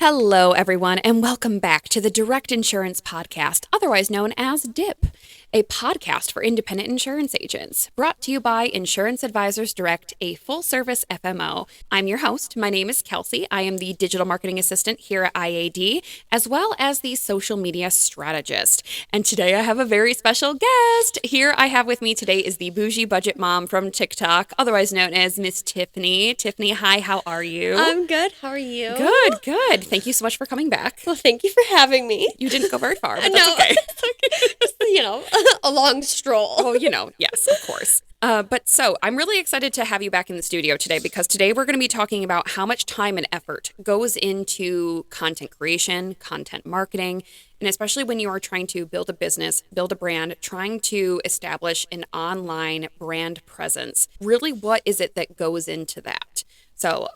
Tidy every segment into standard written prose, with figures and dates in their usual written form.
Hello, everyone, and welcome back to the Direct Insurance Podcast, otherwise known as DIP, a podcast for independent insurance agents, brought to you by Insurance Advisors Direct, a full-service FMO. I'm your host. My name is Kelsey. I am the digital marketing assistant here at IAD, as well as the social media strategist. And today I have a very special guest. Here I have with me today is the bougie budget mom from TikTok, otherwise known as Miss Tiffany. Tiffany, hi, how are you? I'm good. How are you? Good, good. Thank you so much for coming back. Well, thank you for having me. You didn't go very far, but No, that's okay. it's okay. Just, a long stroll. Oh, yes, of course. So I'm really excited to have you back in the studio today because today we're going to be talking about how much time and effort goes into content creation, content marketing, and especially when you are trying to build a business, build a brand, trying to establish an online brand presence. Really, what is it that goes into that? So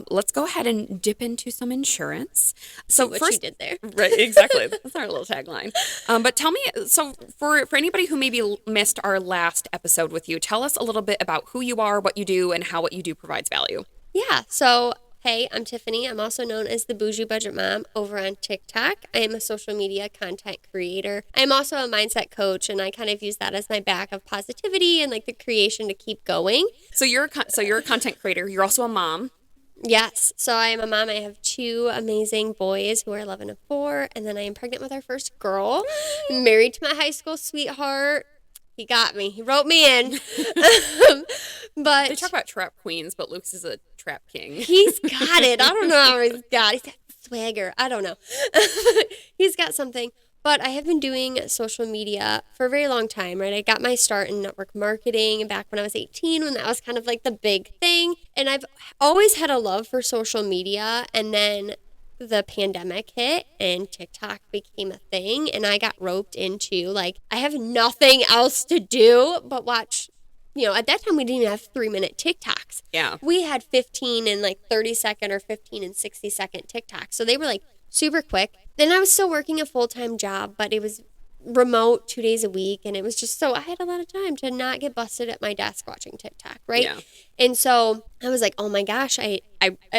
let's go ahead and dip into some insurance. So what first, you did there. Right, exactly. That's our little tagline. But tell me, so for anybody who maybe missed our last episode with you, tell us a little bit about who you are, what you do, and how what you do provides value. Yeah. So, hey, I'm Tiffany. I'm also known as the Bougie Budget Mom over on TikTok. I am a social media content creator. I'm also a mindset coach, and I kind of use that as my back of positivity and like the creation to keep going. So you're a content creator. You're also a mom. Yes. So I am a mom. I have two amazing boys who are 11 and 4, and then I am pregnant with our first girl. I'm married to my high school sweetheart. He got me. He wrote me in. But They talk about trap queens, but Luke's is a trap king. he's got it. I don't know how he's got it. He's got swagger. I don't know. He's got something. But I have been doing social media for a very long time, right? I got my start in network marketing back when I was 18, when that was kind of like the big thing. And I've always had a love for social media. And then the pandemic hit and TikTok became a thing. And I got roped into like, I have nothing else to do but watch. At that time, we didn't even have 3-minute TikToks. Yeah. We had 15 and like 30-second or 15 and 60-second TikToks. So they were like super quick. Then I was still working a full-time job, but it was remote 2 days a week. And it was just so I had a lot of time to not get busted at my desk watching TikTok, right? Yeah. And so I was like, oh my gosh, I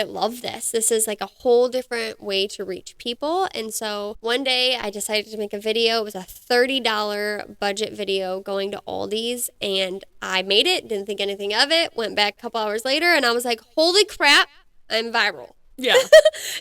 love this. This is like a whole different way to reach people. And so one day I decided to make a video. It was a $30 budget video going to Aldi's, and I made it, didn't think anything of it, went back a couple hours later, and I was like, holy crap, I'm viral. Yeah.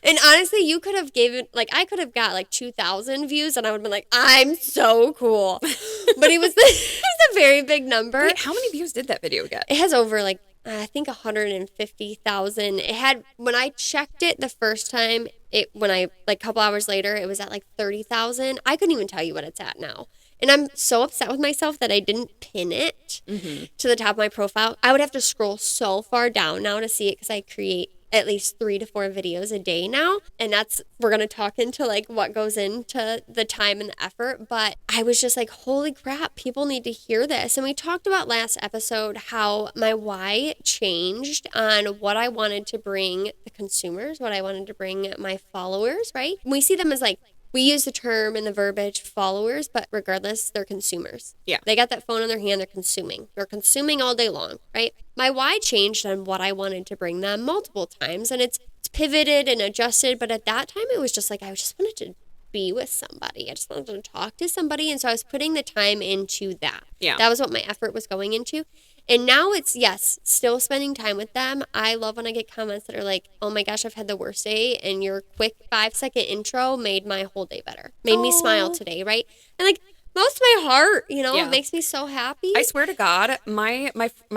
And honestly, you could have I could have got like 2,000 views and I would have been like, I'm so cool. But it was a very big number. Wait, how many views did that video get? It has over like, I think 150,000. It had, when I checked it the first time, a couple hours later, it was at like 30,000. I couldn't even tell you what it's at now. And I'm so upset with myself that I didn't pin it to the top of my profile. I would have to scroll so far down now to see it because I create at least 3 to 4 videos a day now. And we're going to talk into like what goes into the time and the effort. But I was just like, holy crap, people need to hear this. And we talked about last episode how my why changed on what I wanted to bring the consumers, what I wanted to bring my followers, right? We see them as like, we use the term and the verbiage followers, but regardless, they're consumers. Yeah. They got that phone in their hand, they're consuming. They're consuming all day long, right? My why changed on what I wanted to bring them multiple times, and it's pivoted and adjusted, but at that time it was just like I just wanted to be with somebody. I just wanted to talk to somebody, and so I was putting the time into that. Yeah. That was what my effort was going into. And now it's, yes, still spending time with them. I love when I get comments that are like, oh my gosh, I've had the worst day, and your quick 5-second intro made my whole day better. Made me smile today, right? And like, most my heart, Yeah. it makes me so happy. I swear to God, my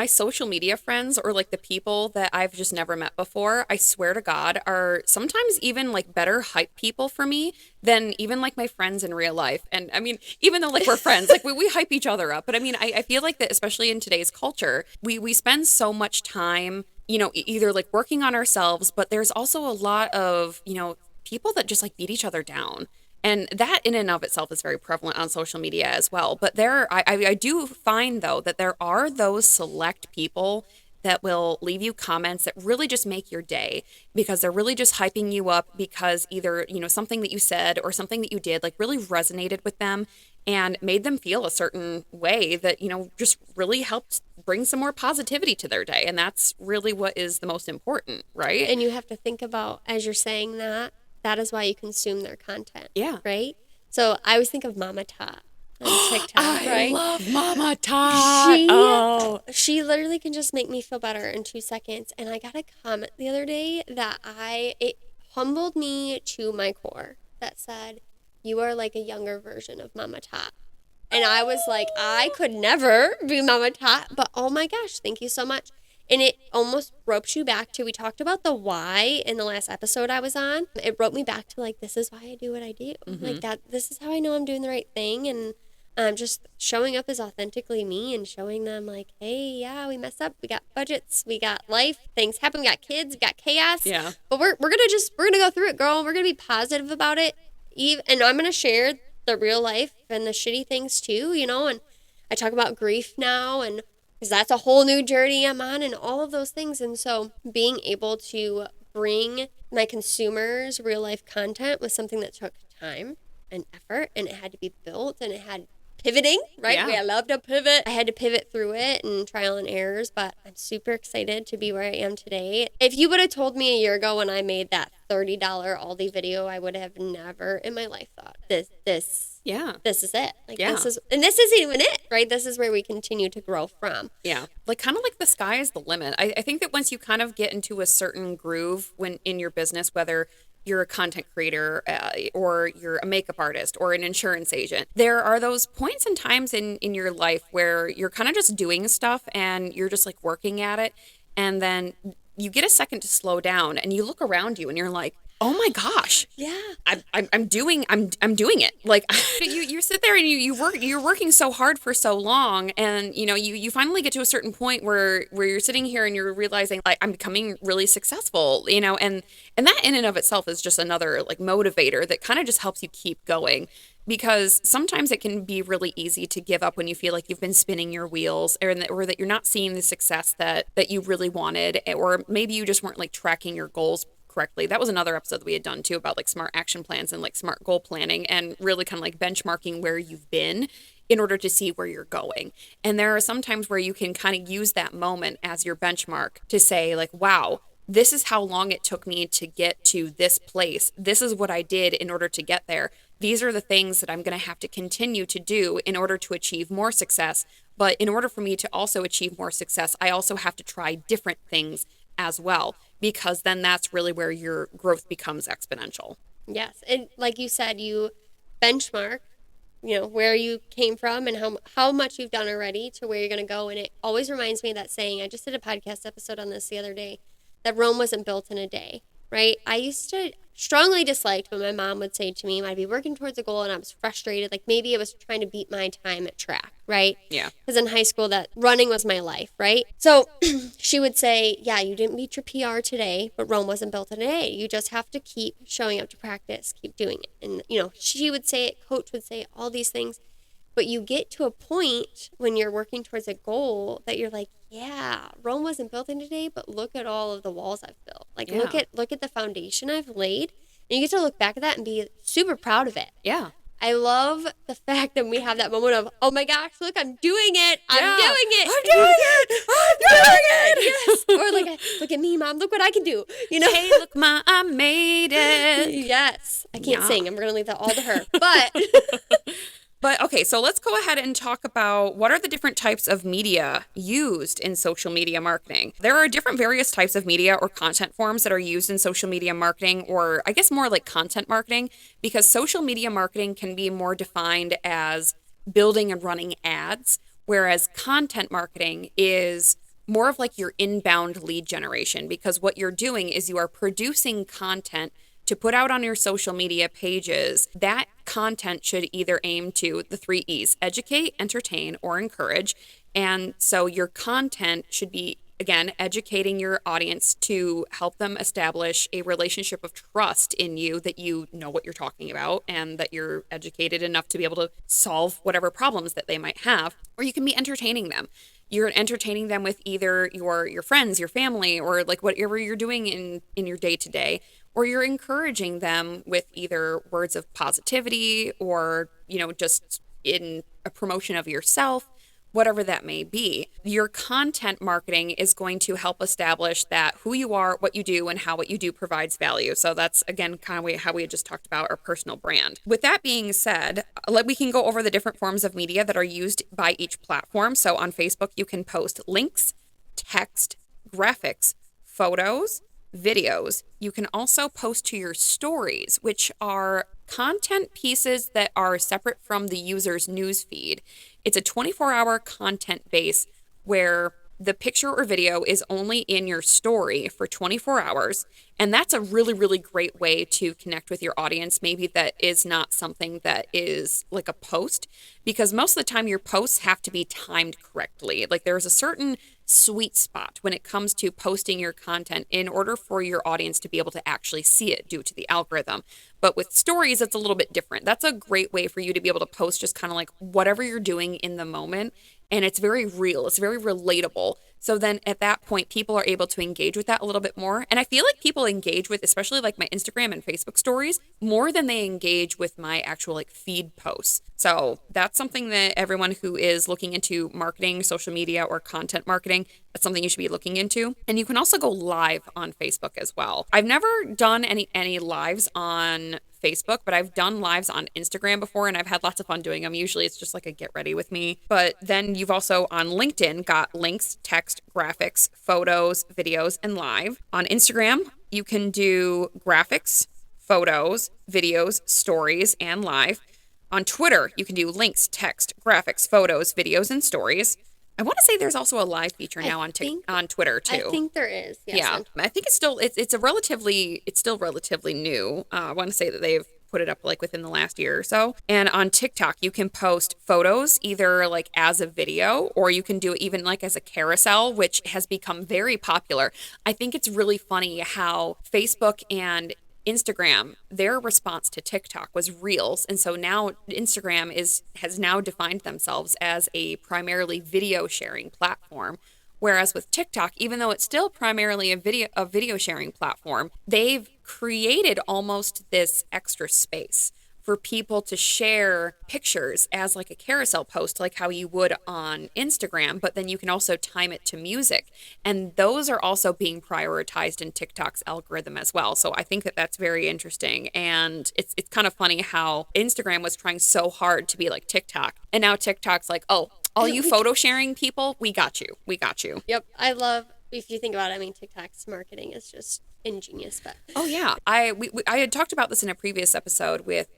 social media friends, or like the people that I've just never met before, I swear to God, are sometimes even like better hype people for me than even like my friends in real life. And I mean, even though like we're friends, like we hype each other up. But I mean, I feel like that, especially in today's culture, we spend so much time, either like working on ourselves, but there's also a lot of, people that just like beat each other down. And that in and of itself is very prevalent on social media as well. But I do find, though, that there are those select people that will leave you comments that really just make your day because they're really just hyping you up because either, something that you said or something that you did like really resonated with them and made them feel a certain way that, just really helped bring some more positivity to their day. And that's really what is the most important, right? And you have to think about, as you're saying that, that is why you consume their content. Yeah. Right? So I always think of Mama Tot on TikTok, I right? love Mama Tot. She Oh. she literally can just make me feel better in 2 seconds. And I got a comment the other day that it humbled me to my core that said, "You are like a younger version of Mama Tot." And I was like, I could never be Mama Tot, but oh my gosh, thank you so much. And it almost ropes you back to, we talked about the why in the last episode I was on. It roped me back to like, this is why I do what I do. Like that, this is how I know I'm doing the right thing. And just showing up as authentically me and showing them like, hey, yeah, we messed up. We got budgets. We got life. Things happen. We got kids. We got chaos. Yeah. But we're going to go through it, girl. We're going to be positive about it. And I'm going to share the real life and the shitty things too, you know, and I talk about grief now, and because that's a whole new journey I'm on and all of those things. And so being able to bring my consumers real life content was something that took time and effort, and it had to be built, and it had pivoting, right? Yeah. I love to pivot. I had to pivot through it and trial and errors, but I'm super excited to be where I am today. If you would have told me a year ago when I made that $30 Aldi video, I would have never in my life thought this is it. Like this isn't even it, right? This is where we continue to grow from. Yeah. Like kind of like the sky is the limit. I think that once you kind of get into a certain groove when in your business, whether you're a content creator or you're a makeup artist or an insurance agent, there are those points and times in your life where you're kind of just doing stuff and you're just like working at it. And then you get a second to slow down and you look around you and you're like, oh my gosh. Yeah. I'm doing it. Like you sit there and you're working so hard for so long, and you know, you finally get to a certain point where you're sitting here and you're realizing like I'm becoming really successful, you know, and that in and of itself is just another like motivator that kind of just helps you keep going. Because sometimes it can be really easy to give up when you feel like you've been spinning your wheels, or that you're not seeing the success that you really wanted, or maybe you just weren't like tracking your goals correctly. That was another episode that we had done too about like smart action plans and like smart goal planning, and really kind of like benchmarking where you've been in order to see where you're going. And there are some times where you can kind of use that moment as your benchmark to say like, wow, this is how long it took me to get to this place. This is what I did in order to get there. These are the things that I'm going to have to continue to do in order to achieve more success. But in order for me to also achieve more success, I also have to try different things as well, because then that's really where your growth becomes exponential. Yes. And like you said, you benchmark, you know, where you came from and how much you've done already to where you're going to go. And it always reminds me of that saying, I just did a podcast episode on this the other day, that Rome wasn't built in a day, right? I used to strongly dislike when my mom would say to me, I'd be working towards a goal and I was frustrated. Like maybe it was trying to beat my time at track, right? Yeah. Because in high school, that running was my life, right? So she would say, yeah, you didn't meet your PR today, but Rome wasn't built in a day. You just have to keep showing up to practice, keep doing it. And, you know, she would say it, coach would say all these things. But you get to a point when you're working towards a goal that you're like, yeah, Rome wasn't built in today, but look at all of the walls I've built. Like, look at the foundation I've laid. And you get to look back at that and be super proud of it. Yeah. I love the fact that we have that moment of, oh my gosh, look, I'm doing it. I'm doing it. I'm doing it. I'm doing it. Yes. Or like, look at me, Mom. Look what I can do. You know? Hey, look, Ma, I made it. Yes. I can't sing. I'm going to leave that all to her. But... But okay, so let's go ahead and talk about what are the different types of media used in social media marketing. There are different various types of media or content forms that are used in social media marketing, or I guess more like content marketing, because social media marketing can be more defined as building and running ads, whereas content marketing is more of like your inbound lead generation, because what you're doing is you are producing content to put out on your social media pages. That content should either aim to the 3 E's: educate, entertain, or encourage. And so your content should be, again, educating your audience to help them establish a relationship of trust in you, that you know what you're talking about and that you're educated enough to be able to solve whatever problems that they might have. Or you can be entertaining them. You're entertaining them with either your friends, your family, or like whatever you're doing in your day-to-day, or you're encouraging them with either words of positivity or, you know, just in a promotion of yourself, whatever that may be. Your content marketing is going to help establish that who you are, what you do, and how what you do provides value. So that's, again, kind of how we had just talked about our personal brand. With that being said, we can go over the different forms of media that are used by each platform. So on Facebook, you can post links, text, graphics, photos, videos. You can also post to your stories, which are content pieces that are separate from the user's newsfeed. It's a 24-hour content base where the picture or video is only in your story for 24 hours. And that's a really, really great way to connect with your audience. Maybe that is not something that is like a post, because most of the time your posts have to be timed correctly. Like there's a certain sweet spot when it comes to posting your content in order for your audience to be able to actually see it due to the algorithm. But with stories, it's a little bit different. That's a great way for you to be able to post just kind of like whatever you're doing in the moment. And it's very real. It's very relatable. So then at that point, people are able to engage with that a little bit more. And I feel like people engage with, especially like my Instagram and Facebook stories, more than they engage with my actual like feed posts. So that's something that everyone who is looking into marketing, social media, or content marketing, that's something you should be looking into. And you can also go live on Facebook as well. I've never done any lives on Facebook, but I've done lives on Instagram before, and I've had lots of fun doing them. Usually it's just like a get ready with me. But then you've also on LinkedIn got links, text, graphics, photos, videos, and live. On Instagram, you can do graphics, photos, videos, stories, and live. On Twitter, you can do links, text, graphics, photos, videos, and stories. I want to say there's also a live feature now on Twitter too. I think there is. Yes, yeah, I think it's still relatively new. I want to say that they've put it up like within the last year or so. And on TikTok, you can post photos either like as a video, or you can do it even like as a carousel, which has become very popular. I think it's really funny how Facebook and Instagram, their response to TikTok was Reels. And so now Instagram has now defined themselves as a primarily video sharing platform. Whereas with TikTok, even though it's still primarily a video sharing platform, they've created almost this extra space for people to share pictures as like a carousel post, like how you would on Instagram, but then you can also time it to music. And those are also being prioritized in TikTok's algorithm as well. So I think that that's very interesting. And it's kind of funny how Instagram was trying so hard to be like TikTok. And now TikTok's like, oh, all you photo sharing people, we got you. We got you. Yep. I love, if you think about it, I mean, TikTok's marketing is just ingenious. But oh yeah, I had talked about this in a previous episode with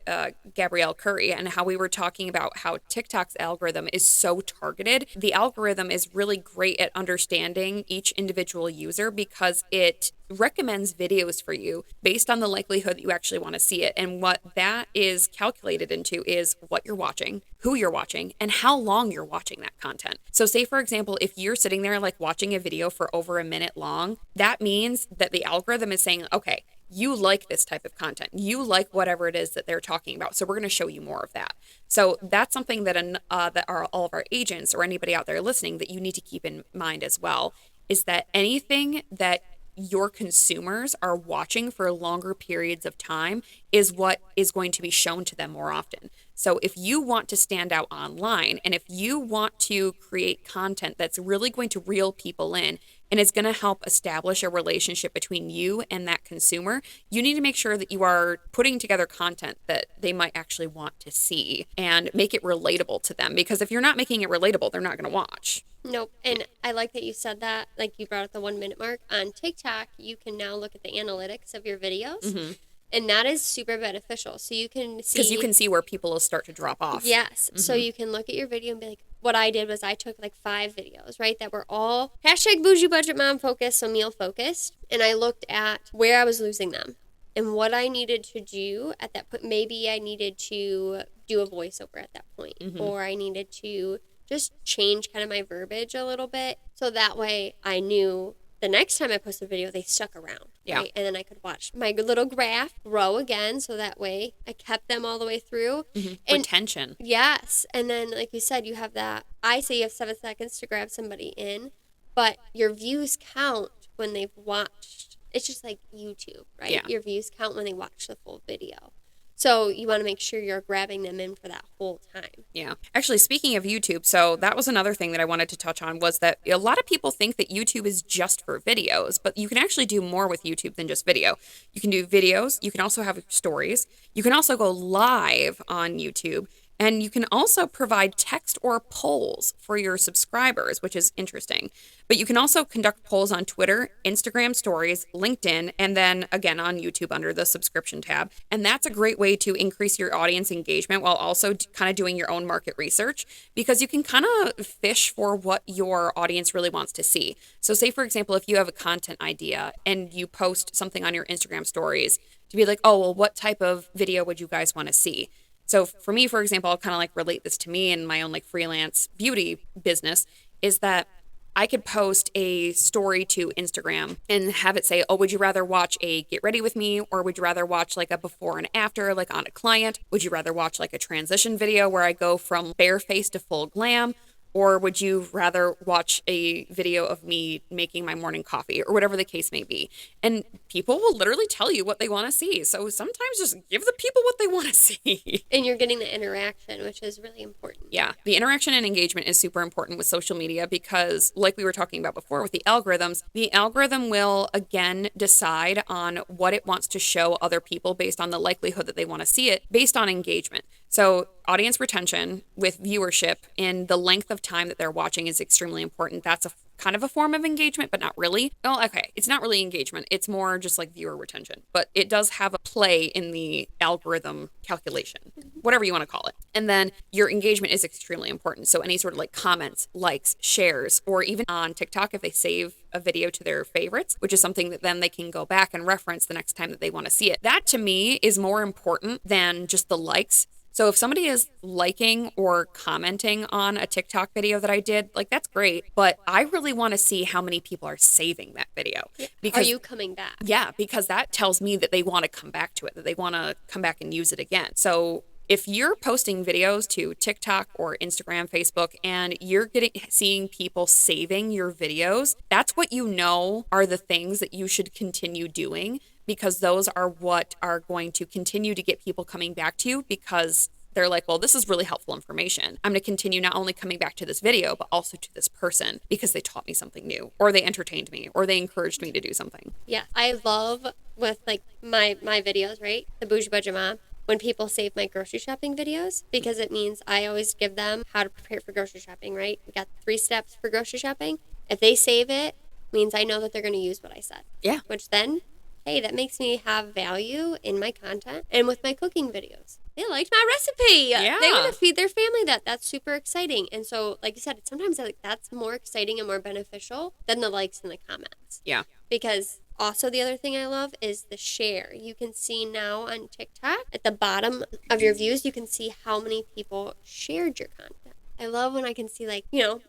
Gabrielle Curry, and how we were talking about how TikTok's algorithm is so targeted. The algorithm is really great at understanding each individual user because it recommends videos for you based on the likelihood that you actually want to see it. And what that is calculated into is what you're watching, who you're watching, and how long you're watching that content. So say, for example, if you're sitting there like watching a video for over a minute long, that means that the algorithm is saying, okay, you like this type of content. You like whatever it is that they're talking about. So we're going to show you more of that. So that's something that that are all of our agents or anybody out there listening that you need to keep in mind as well, is that anything that your consumers are watching for longer periods of time is what is going to be shown to them more often. So if you want to stand out online, and if you want to create content that's really going to reel people in and is going to help establish a relationship between you and that consumer, you need to make sure that you are putting together content that they might actually want to see and make it relatable to them. Because if you're not making it relatable, they're not going to watch. Nope. And I like that you said that, like you brought up the 1 minute mark. On TikTok, you can now look at the analytics of your videos. Mm-hmm. And that is super beneficial. So you can see. Because you can see where people will start to drop off. Yes. Mm-hmm. So you can look at your video and be like, what I did was I took like 5 videos, right, that were all #bougie budget mom focused, so meal focused. And I looked at where I was losing them and what I needed to do at that point. Maybe I needed to do a voiceover at that point, mm-hmm. or I needed to just change kind of my verbiage a little bit. So that way I knew the next time I posted a video, they stuck around. Yeah. Right? And then I could watch my little graph grow again. So that way I kept them all the way through. Mm-hmm. And retention. Yes. And then, like you said, you have that. I say you have 7 seconds to grab somebody in, but your views count when they've watched. It's just like YouTube, right? Yeah. Your views count when they watch the full video. So you want to make sure you're grabbing them in for that whole time. Yeah. Actually, speaking of YouTube, so that was another thing that I wanted to touch on was that a lot of people think that YouTube is just for videos, but you can actually do more with YouTube than just video. You can do videos, you can also have stories, you can also go live on YouTube. And you can also provide text or polls for your subscribers, which is interesting. But you can also conduct polls on Twitter, Instagram stories, LinkedIn, and then again on YouTube under the subscription tab. And that's a great way to increase your audience engagement while also kind of doing your own market research because you can kind of fish for what your audience really wants to see. So say, for example, if you have a content idea and you post something on your Instagram stories to be like, oh, well, what type of video would you guys want to see? So for me, for example, I'll kind of like relate this to me and my own like freelance beauty business is that I could post a story to Instagram and have it say, oh, would you rather watch a get ready with me or would you rather watch like a before and after like on a client? Would you rather watch like a transition video where I go from bare face to full glam? Or would you rather watch a video of me making my morning coffee or whatever the case may be? And people will literally tell you what they want to see. So sometimes just give the people what they want to see. And you're getting the interaction, which is really important. Yeah, the interaction and engagement is super important with social media because, like we were talking about before with the algorithms, the algorithm will again decide on what it wants to show other people based on the likelihood that they want to see it based on engagement. So audience retention with viewership and the length of time that they're watching is extremely important. That's a kind of a form of engagement, but not really. Oh, okay. It's not really engagement. It's more just like viewer retention, but it does have a play in the algorithm calculation, whatever you want to call it. And then your engagement is extremely important. So any sort of like comments, likes, shares, or even on TikTok, if they save a video to their favorites, which is something that then they can go back and reference the next time that they want to see it. That to me is more important than just the likes. So if somebody is liking or commenting on a TikTok video that I did, like that's great, but I really want to see how many people are saving that video. Because, are you coming back? Yeah, because that tells me that they want to come back to it, that they want to come back and use it again. So if you're posting videos to TikTok or Instagram, Facebook, and you're seeing people saving your videos, that's what you know are the things that you should continue doing because those are what are going to continue to get people coming back to you because they're like, well, this is really helpful information. I'm going to continue not only coming back to this video, but also to this person because they taught me something new or they entertained me or they encouraged me to do something. Yeah, I love with like my videos, right? The Bougie Budget Mom. When people save my grocery shopping videos because it means I always give them how to prepare for grocery shopping, right? We got 3 steps for grocery shopping. If they save it, means I know that they're going to use what I said. Yeah. Which then, hey, that makes me have value in my content and with my cooking videos. They liked my recipe. Yeah. They want to feed their family that. That's super exciting. And so, like you said, sometimes that's more exciting and more beneficial than the likes and the comments. Yeah. Because also the other thing I love is the share. You can see now on TikTok at the bottom of your views, you can see how many people shared your content. I love when I can see like,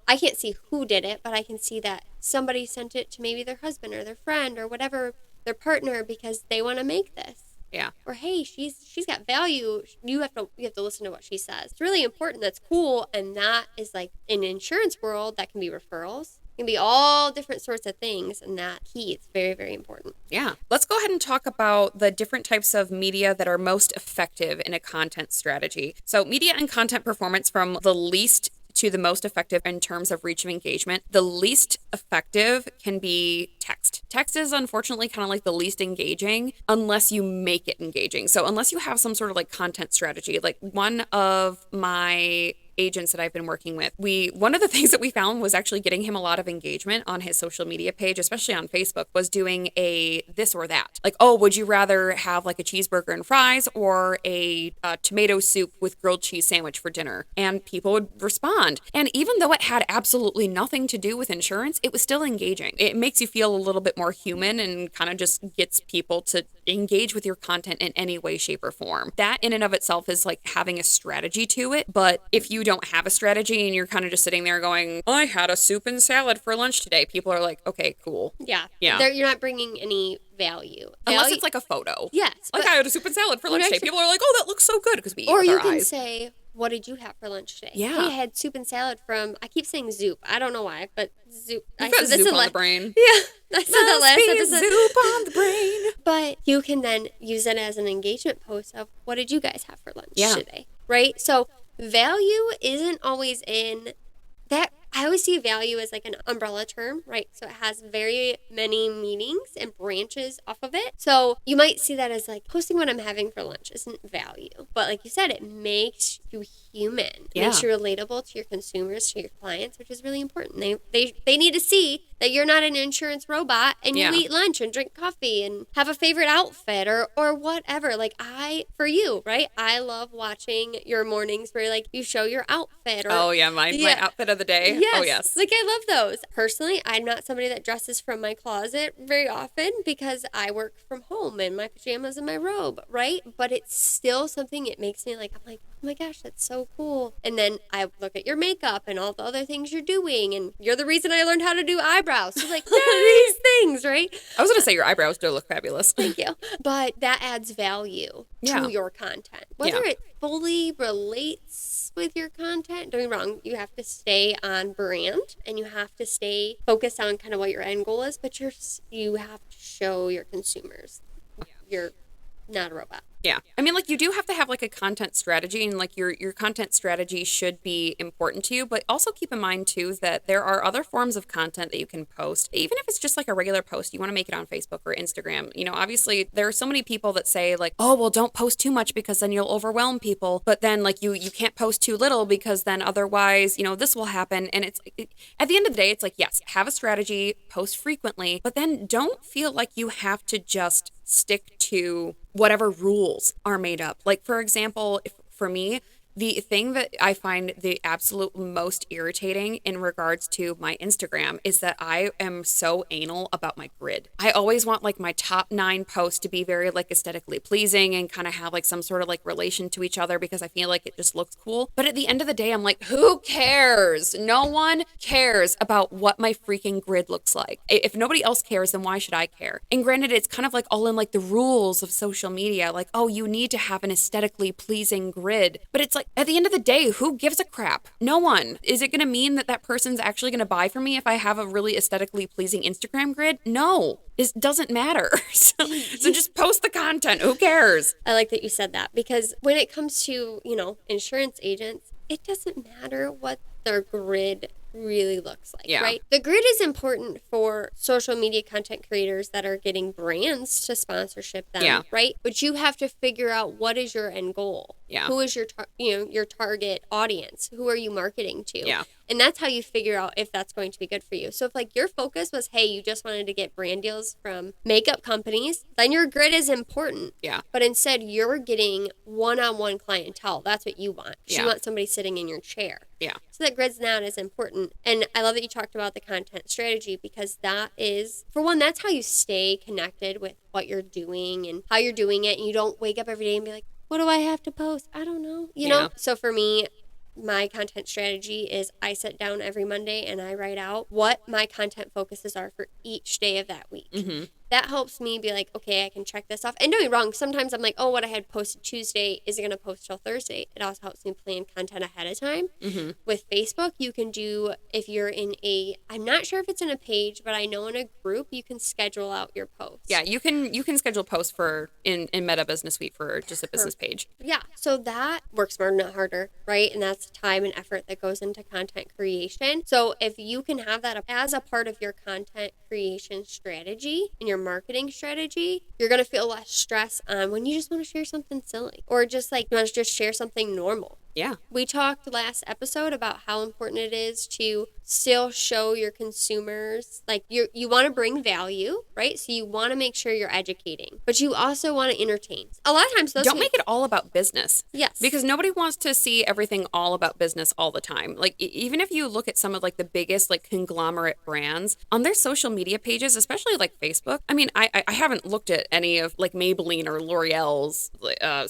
I can't see who did it, but I can see that somebody sent it to maybe their husband or their friend or whatever, their partner because they want to make this. Yeah. Or hey, she's got value. You have to listen to what she says. It's really important. That's cool. And that is like in the insurance world, that can be referrals. It can be all different sorts of things, and that key is very, very important. Yeah. Let's go ahead and talk about the different types of media that are most effective in a content strategy. So media and content performance from the least to the most effective in terms of reach of engagement. The least effective can be text. Text is unfortunately kind of like the least engaging unless you make it engaging. So unless you have some sort of like content strategy, like one of my agents that I've been working with, one of the things that we found was actually getting him a lot of engagement on his social media page, especially on Facebook, was doing a this or that. Like, oh, would you rather have like a cheeseburger and fries or a tomato soup with grilled cheese sandwich for dinner? And people would respond. And even though it had absolutely nothing to do with insurance, it was still engaging. It makes you feel a little bit more human and kind of just gets people to engage with your content in any way, shape, or form. That in and of itself is like having a strategy to it. But if you don't have a strategy and you're kind of just sitting there going, I had a soup and salad for lunch today, people are like, okay, cool. Yeah. Yeah. You're not bringing any value. Unless it's like a photo. Yes. Like I had a soup and salad for lunch today. People are like, oh, that looks so good because we eat or with you our can eyes. say, what did you have for lunch today? Yeah. Hey, I had soup and salad from, I keep saying Zoop. I don't know why, but Zoop. You've got Zoop on the brain. Yeah, I said that last Must be episode. Zoop on the brain. But you can then use it as an engagement post of, what did you guys have for lunch Yeah. today? Right? So value isn't always in that. I always see value as like an umbrella term, right? So it has very many meanings and branches off of it. So you might see that as like, posting what I'm having for lunch isn't value. But like you said, it makes you human. Yeah. Makes you relatable to your consumers, to your clients, which is really important. They need to see that you're not an insurance robot and you Yeah. eat lunch and drink coffee and have a favorite outfit or whatever. Like for you, right? I love watching your mornings where like you show your outfit. Or, Oh, yeah. My outfit of the day. Yes. Oh, yes. Like, I love those. Personally, I'm not somebody that dresses from my closet very often because I work from home in my pajamas and my robe, right? But it's still something, it makes me like, I'm like, oh my gosh, that's so cool. And then I look at your makeup and all the other things you're doing, and you're the reason I learned how to do eyebrows. So, like, these things, right? I was going to say your eyebrows do look fabulous. Thank you. But that adds value Yeah. to your content. Whether it fully relates with your content, don't get me wrong, you have to stay on brand and you have to stay focused on kind of what your end goal is, but you have to show your consumers you're not a robot. Yeah. I mean, like, you do have to have like a content strategy, and like your content strategy should be important to you, but also keep in mind too that there are other forms of content that you can post. Even if it's just like a regular post, you want to make it on Facebook or Instagram. You know, obviously there are so many people that say like, oh, well, don't post too much because then you'll overwhelm people. But then like you can't post too little because then otherwise, you know, this will happen. And it's at the end of the day, it's like, yes, have a strategy, post frequently, but then don't feel like you have to just stick to whatever rules are made up. Like, for example, for me, the thing that I find the absolute most irritating in regards to my Instagram is that I am so anal about my grid. I always want like my top 9 posts to be very like aesthetically pleasing and kind of have like some sort of like relation to each other because I feel like it just looks cool. But at the end of the day, I'm like, who cares? No one cares about what my freaking grid looks like. If nobody else cares, then why should I care? And granted, it's kind of like all in like the rules of social media, like, oh, you need to have an aesthetically pleasing grid. But it's like, at the end of the day, who gives a crap? No one. Is it going to mean that that person's actually going to buy from me if I have a really aesthetically pleasing Instagram grid? No, it doesn't matter. So just post the content. Who cares? I like that you said that, because when it comes to, insurance agents, it doesn't matter what their grid really looks like, right? The grid is important for social media content creators that are getting brands to sponsorship them, right? But you have to figure out, what is your end goal? Who is your your target audience? Who are you marketing to? And that's how you figure out if that's going to be good for you. So if like your focus was, hey, you just wanted to get brand deals from makeup companies, then your grid is important. But instead you're getting one-on-one clientele. That's what you want. You want somebody sitting in your chair. So that grid's not as important. And I love that you talked about the content strategy, because that is, for one, that's how you stay connected with what you're doing and how you're doing it. And you don't wake up every day and be like, what do I have to post? I don't know. You know? So for me, my content strategy is I sit down every Monday and I write out what my content focuses are for each day of that week. That helps me be like, okay, I can check this off. And don't get me wrong, sometimes I'm like, oh, what I had posted Tuesday isn't going to post till Thursday. It also helps me plan content ahead of time. With Facebook, you can do, if you're in I'm not sure if it's in a page, but I know in a group, you can schedule out your posts. Yeah, you can schedule posts for in Meta Business Suite for just a business page. Yeah, so that works smarter, not harder, right? And that's time and effort that goes into content creation. So if you can have that as a part of your content creation strategy and your marketing strategy, you're going to feel less stress on when you just want to share something silly, or just like you want to just share something normal. We talked last episode about how important it is to still show your consumers, like you want to bring value, right? So you want to make sure you're educating, but you also want to entertain. A lot of times don't make it all about business. Yes. Because nobody wants to see everything all about business all the time. Like, even if you look at some of like the biggest like conglomerate brands on their social media pages, especially like Facebook. I mean, I haven't looked at any of like Maybelline or L'Oreal's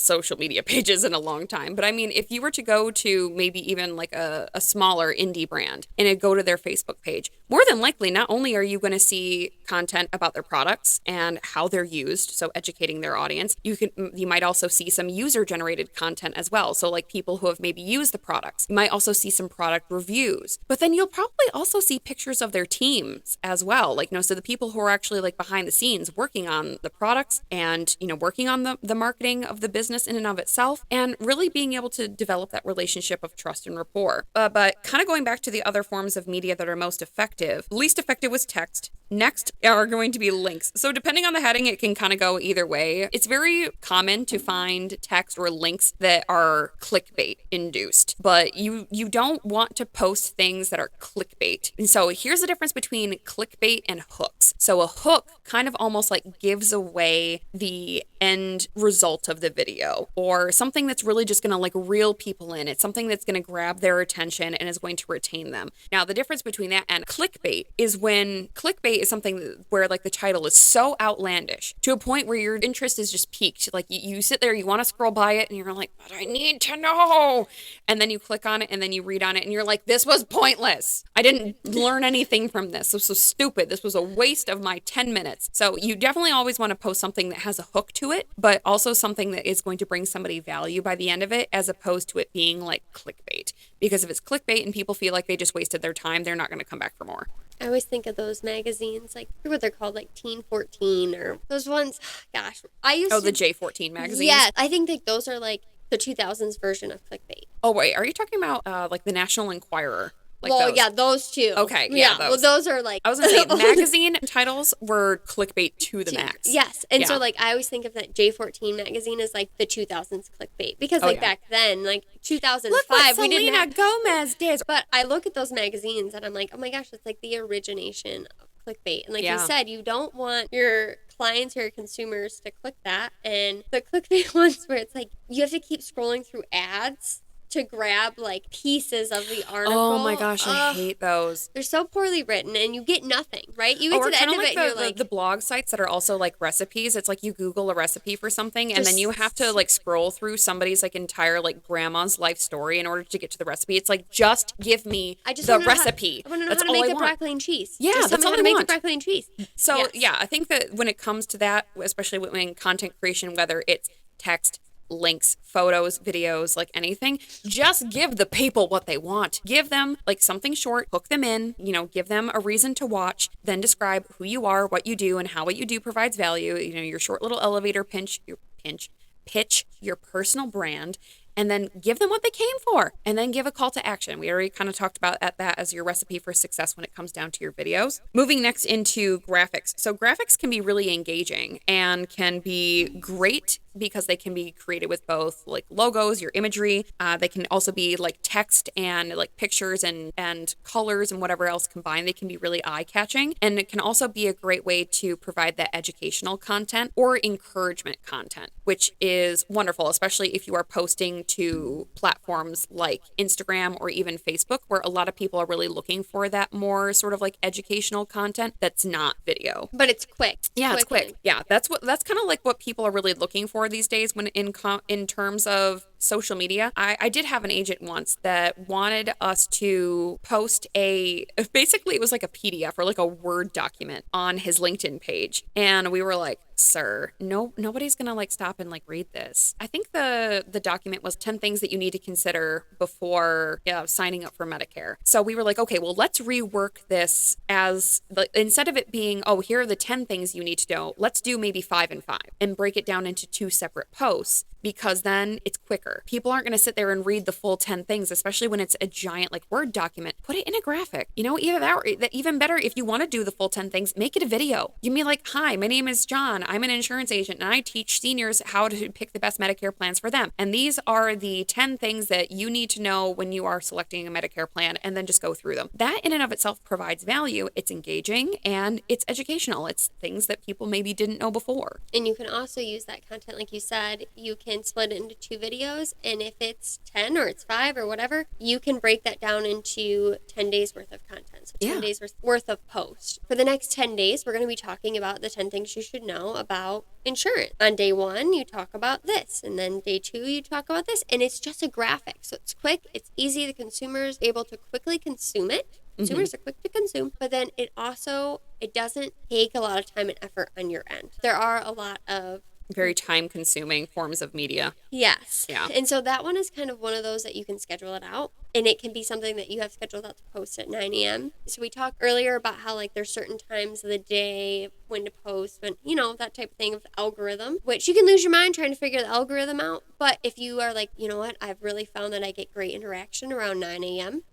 social media pages in a long time. But I mean, if you were to go to maybe even like a smaller indie brand and go to their Facebook page, more than likely, not only are you going to see content about their products and how they're used, so educating their audience, you might also see some user-generated content as well. So like people who have maybe used the products. You might also see some product reviews. But then you'll probably also see pictures of their teams as well. Like, so the people who are actually like behind the scenes working on the products and, working on the marketing of the business in and of itself, and really being able to develop that relationship of trust and rapport. But kind of going back to the other forms of media that are most effective, least effective was text. Next are going to be links. So depending on the heading, it can kind of go either way. It's very common to find text or links that are clickbait induced, but you don't want to post things that are clickbait. And so here's the difference between clickbait and hooks. So a hook kind of almost like gives away the end result of the video, or something that's really just going to like reel people in. It's something that's going to grab their attention and is going to retain them. Now, the difference between that and clickbait is when clickbait is something where like the title is so outlandish to a point where your interest is just piqued. Like you sit there, you want to scroll by it and you're like, but I need to know. And then you click on it and then you read on it and you're like, this was pointless. I didn't learn anything from this. This was stupid. This was a waste of my 10 minutes. So you definitely always want to post something that has a hook to it, but also something that is going to bring somebody value by the end of it, as opposed to it being like clickbait. Because if it's clickbait and people feel like they just wasted their time, they're not going to come back for more. I always think of those magazines, like, I forget what they're called, like Teen 14 or those ones. Gosh, the J14 magazines? Yes, I think that those are like the 2000s version of clickbait. Oh, wait, are you talking about like the National Enquirer? Like well, those? Yeah, those two. Okay, yeah, those. Well, those are like... I was going to say, magazine titles were clickbait to the max. Yes, and so like I always think of that J14 magazine as like the 2000s clickbait, because back then, like 2005, look what we didn't have... Gomez did. But I look at those magazines and I'm like, oh my gosh, it's like the origination of clickbait. And like you said, you don't want your clients or your consumers to click that. And the clickbait ones where it's like you have to keep scrolling through ads to grab like pieces of the article. Oh my gosh, I hate those. They're so poorly written and you get nothing, right? You get to the end of it and you're like... the blog sites that are also like recipes. It's like you Google a recipe for something and then you have to like scroll through somebody's like entire like grandma's life story in order to get to the recipe. It's like, just give me the recipe. I want to know how to make the broccoli and cheese. Yeah, just that's all I want. Make the want. broccoli and cheese. So I think that when it comes to that, especially when content creation, whether it's text, links, photos, videos, like anything, just give the people what they want. Give them like something short, hook them in, give them a reason to watch, then describe who you are, what you do, and how what you do provides value. Your short little elevator pitch, your personal brand, and then give them what they came for, and then give a call to action. We already kind of talked about that as your recipe for success when it comes down to your videos. Moving next into graphics. So graphics can be really engaging and can be great because they can be created with both like logos, your imagery. They can also be like text and like pictures and colors and whatever else combined. They can be really eye-catching, and it can also be a great way to provide that educational content or encouragement content, which is wonderful, especially if you are posting to platforms like Instagram or even Facebook, where a lot of people are really looking for that more sort of like educational content that's not video. But it's quick. Yeah, it's quick. Yeah, that's kind of like what people are really looking for these days when in terms of social media. I did have an agent once that wanted us to post basically it was like a PDF or like a Word document on his LinkedIn page. And we were like, sir, nobody's gonna like stop and like read this. I think the document was 10 things that you need to consider before signing up for Medicare. So we were like, okay, well, let's rework this as instead of it being, oh, here are the 10 things you need to know, let's do maybe 5 and 5 and break it down into 2 separate posts, because then it's quicker. People aren't going to sit there and read the full 10 things, especially when it's a giant like Word document. Put it in a graphic. Either that or even better, if you want to do the full 10 things, make it a video. Give me like, hi, my name is John. I'm an insurance agent and I teach seniors how to pick the best Medicare plans for them. And these are the 10 things that you need to know when you are selecting a Medicare plan, and then just go through them. That in and of itself provides value. It's engaging and it's educational. It's things that people maybe didn't know before. And you can also use that content, like you said, you can split it into 2 videos, and if it's 10 or it's 5 or whatever, you can break that down into 10 days worth of content. So 10 days worth of post. For the next 10 days, we're going to be talking about the 10 things you should know about insurance. On day 1, you talk about this, and then day 2, you talk about this, and it's just a graphic. So it's quick, it's easy, the consumer is able to quickly consume it. Consumers are quick to consume, but then it doesn't take a lot of time and effort on your end. There are a lot of Very time consuming forms of media. yes. Yeah. And so that one is kind of one of those that you can schedule it out. And it can be something that you have scheduled out to post at 9 a.m. So we talked earlier about how like there's certain times of the day when to post, when, that type of thing of algorithm, which you can lose your mind trying to figure the algorithm out. But if you are like, you know what, I've really found that I get great interaction around 9 a.m.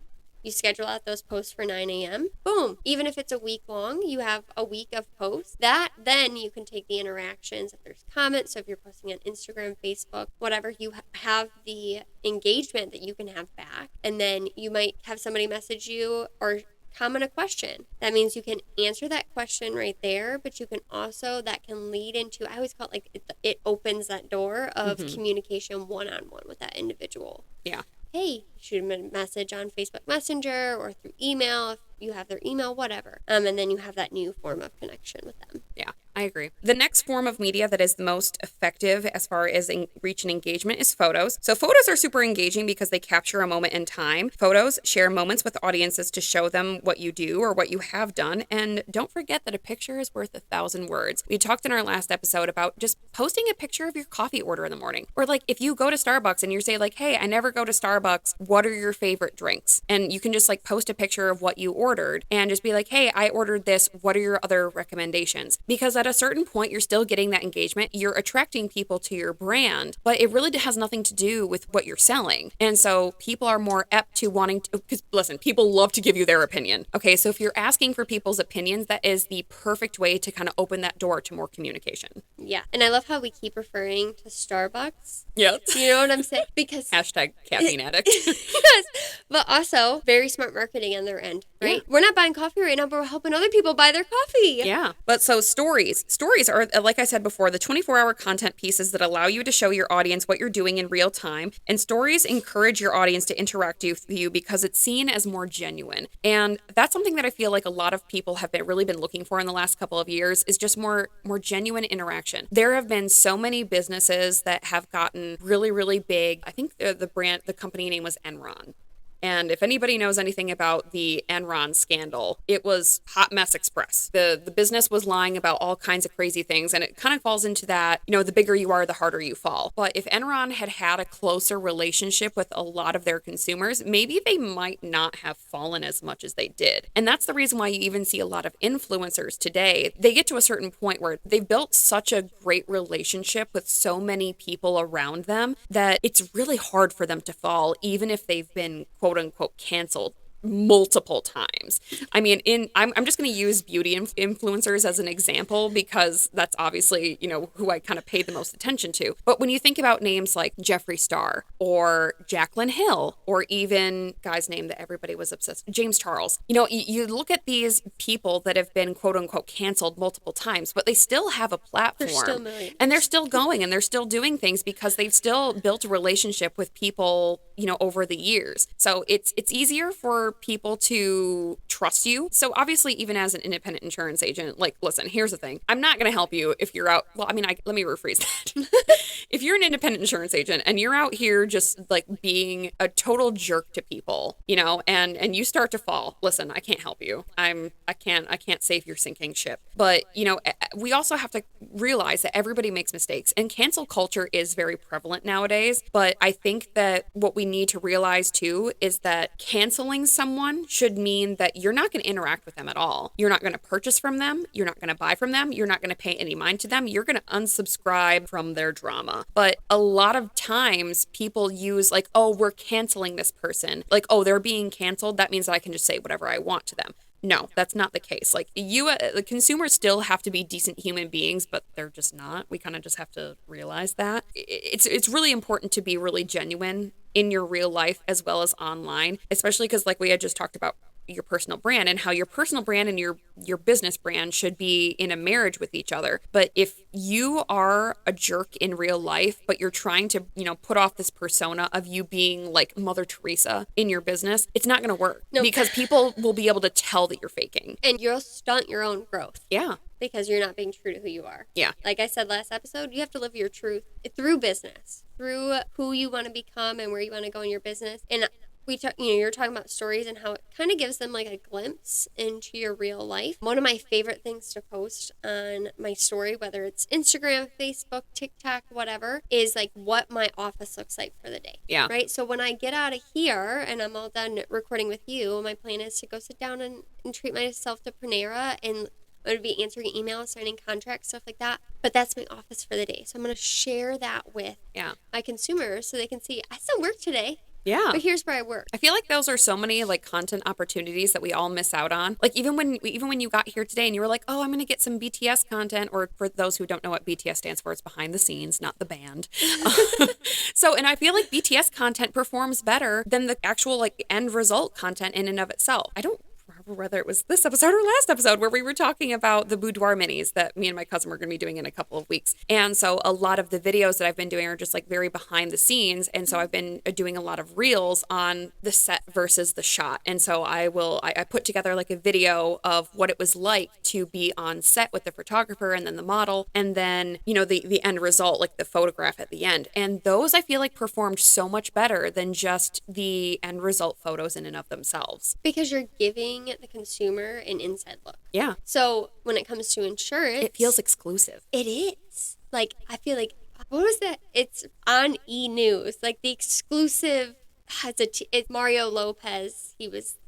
You schedule out those posts for 9 a.m. Boom. Even if it's a week long, you have a week of posts. Then you can take the interactions. If there's comments, so if you're posting on Instagram, Facebook, whatever, you have the engagement that you can have back. And then you might have somebody message you or comment a question. That means you can answer that question right there, but you can also, that can lead into, I always call it like it opens that door of communication one-on-one with that individual. Yeah. Hey, shoot them a message on Facebook Messenger or through email if you have their email, whatever. And then you have that new form of connection with them. Yeah, I agree. The next form of media that is the most effective as far as reach and engagement is photos. So photos are super engaging because they capture a moment in time. Photos share moments with audiences to show them what you do or what you have done. And don't forget that a picture is worth 1,000 words. We talked in our last episode about just posting a picture of your coffee order in the morning. Or like if you go to Starbucks and you say like, hey, I never go to Starbucks, what are your favorite drinks? And you can just like post a picture of what you ordered and just be like, hey, I ordered this. What are your other recommendations? Because at a certain point, you're still getting that engagement. You're attracting people to your brand, but it really has nothing to do with what you're selling. And so people are more apt to wanting to, because listen, people love to give you their opinion. Okay, so if you're asking for people's opinions, that is the perfect way to kind of open that door to more communication. Yeah. And I love how we keep referring to Starbucks. Yes. You know what I'm saying? Because Hashtag caffeine addict. yes, but also very smart marketing on their end, right? Yeah. We're not buying coffee right now, but we're helping other people buy their coffee. Yeah. But so stories are, like I said before, the 24-hour content pieces that allow you to show your audience what you're doing in real time. And stories encourage your audience to interact with you because it's seen as more genuine. And that's something that I feel like a lot of people have really been looking for in the last couple of years is just more genuine interaction. There have been so many businesses that have gotten really, really big. I think the company name was Enron. And if anybody knows anything about the Enron scandal, it was Hot Mess Express. The business was lying about all kinds of crazy things, and it kind of falls into that, the bigger you are, the harder you fall. But if Enron had a closer relationship with a lot of their consumers, maybe they might not have fallen as much as they did. And that's the reason why you even see a lot of influencers today. They get to a certain point where they've built such a great relationship with so many people around them that it's really hard for them to fall, even if they've been quote unquote canceled multiple times. I mean, I'm just going to use beauty influencers as an example because that's obviously, who I kind of paid the most attention to. But when you think about names like Jeffree Star or Jaclyn Hill or even guy's name that everybody was obsessed, James Charles, you look at these people that have been quote unquote canceled multiple times, but they still have a platform. They're still millionaires. And they're still going and they're still doing things because they've still built a relationship with people, over the years. So it's easier for people to trust you. So obviously, even as an independent insurance agent, like, listen, here's the thing. I'm not going to help you if you're out. Well, let me rephrase that. If you're an independent insurance agent and you're out here just like being a total jerk to people, and you start to fall, listen, I can't help you. I can't save your sinking ship. But, we also have to realize that everybody makes mistakes and cancel culture is very prevalent nowadays. But I think that what we need to realize too is that canceling someone should mean that you're not going to interact with them at all. You're not going to purchase from them. You're not going to buy from them. You're not going to pay any mind to them. You're going to unsubscribe from their drama. But a lot of times people use like, oh, we're canceling this person. Like, oh, they're being canceled. That means that I can just say whatever I want to them. No, that's not the case. Like the consumers still have to be decent human beings, but they're just not. We kind of just have to realize that. It's really important to be really genuine in your real life as well as online, especially because like we had just talked about your personal brand and how your personal brand and your business brand should be in a marriage with each other. But if you are a jerk in real life, but you're trying to, put off this persona of you being like Mother Teresa in your business, it's not going to work. No. Because people will be able to tell that you're faking. And you'll stunt your own growth. Yeah. Because you're not being true to who you are. Yeah. Like I said last episode, you have to live your truth through business, through who you want to become and where you want to go in your business. And you're talking about stories and how it kind of gives them like a glimpse into your real life. One of my favorite things to post on my story, whether it's Instagram, Facebook, TikTok, whatever, is like what my office looks like for the day. Yeah. Right. So when I get out of here and I'm all done recording with you, my plan is to go sit down and treat myself to Panera, and I'm going to be answering emails, signing contracts, stuff like that. But that's my office for the day. So I'm going to share that with my consumers so they can see I still work today. Yeah. But here's where I work. I feel like those are so many like content opportunities that we all miss out on. Like even when you got here today and you were like, oh, I'm going to get some BTS content, or for those who don't know what BTS stands for, it's behind the scenes, not the band. So, and I feel like BTS content performs better than the actual like end result content in and of itself. I don't remember whether it was this episode or last episode where we were talking about the boudoir minis that me and my cousin were going to be doing in a couple of weeks. And so a lot of the videos that I've been doing are just like very behind the scenes. And so I've been doing a lot of reels on the set versus the shot. And so I put together like a video of what it was like to be on set with the photographer and then the model, and then, you know, the end result, like the photograph at the end. And those I feel like performed so much better than just the end result photos in and of themselves. Because you're giving the consumer an inside look. Yeah. So when it comes to insurance, it feels exclusive. It is. Like, I feel like, what was that? It's on E! News. Like, the exclusive it's Mario Lopez.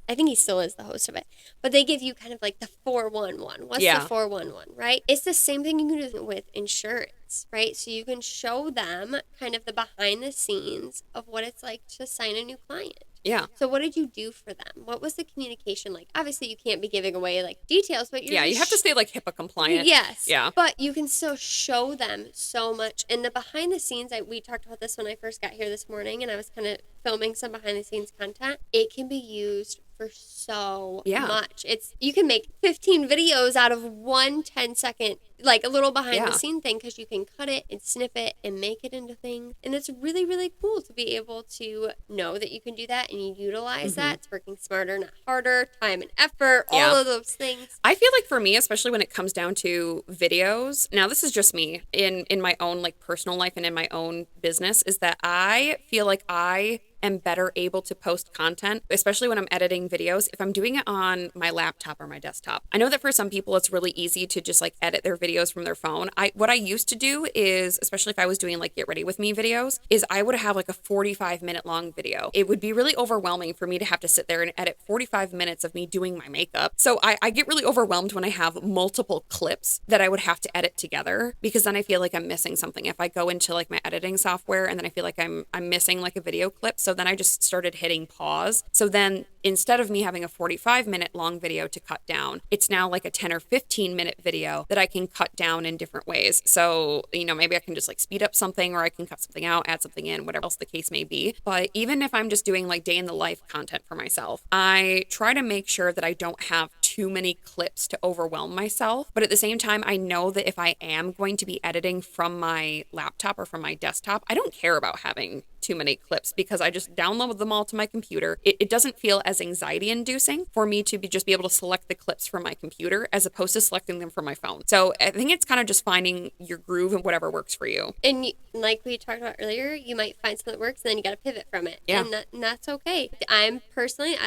I think he still is the host of it. But they give you kind of like the 411. What's the 411, right? It's the same thing you can do with insurance, right? So you can show them kind of the behind the scenes of what it's like to sign a new client. Yeah. So what did you do for them? What was the communication like? Obviously, you can't be giving away like details, but you have to stay like HIPAA compliant. Yes. Yeah. But you can still show them so much. And the behind the scenes, we talked about this when I first got here this morning, and I was kind of filming some behind the scenes content. It can be used for so much. You can make 15 videos out of one 10-second, like a little behind the scene thing, because you can cut it and snip it and make it into things. And it's really, really cool to be able to know that you can do that and you utilize that. It's working smarter, not harder, time and effort, all of those things. I feel like for me, especially when it comes down to videos, now this is just me in my own like personal life and in my own business, is that I feel like I am better able to post content, especially when I'm editing videos, if I'm doing it on my laptop or my desktop. I know that for some people, it's really easy to just like edit their videos from their phone. What I used to do is, especially if I was doing like get ready with me videos, is I would have like a 45-minute long video. It would be really overwhelming for me to have to sit there and edit 45 minutes of me doing my makeup. So I get really overwhelmed when I have multiple clips that I would have to edit together, because then I feel like I'm missing something. If I go into like my editing software and then I feel like I'm missing like a video clip, so then I just started hitting pause. So then instead of me having a 45-minute long video to cut down, it's now like a 10 or 15-minute video that I can cut down in different ways. So, you know, maybe I can just like speed up something, or I can cut something out, add something in, whatever else the case may be. But even if I'm just doing like day in the life content for myself, I try to make sure that I don't have too many clips to overwhelm myself. But at the same time, I know that if I am going to be editing from my laptop or from my desktop, I don't care about having too many clips, because I just download them all to my computer. It doesn't feel as anxiety inducing for me to just be able to select the clips from my computer as opposed to selecting them from my phone. So I think it's kind of just finding your groove and whatever works for you. And like we talked about earlier, you might find something that works and then you got to pivot from it. Yeah. And that's okay. I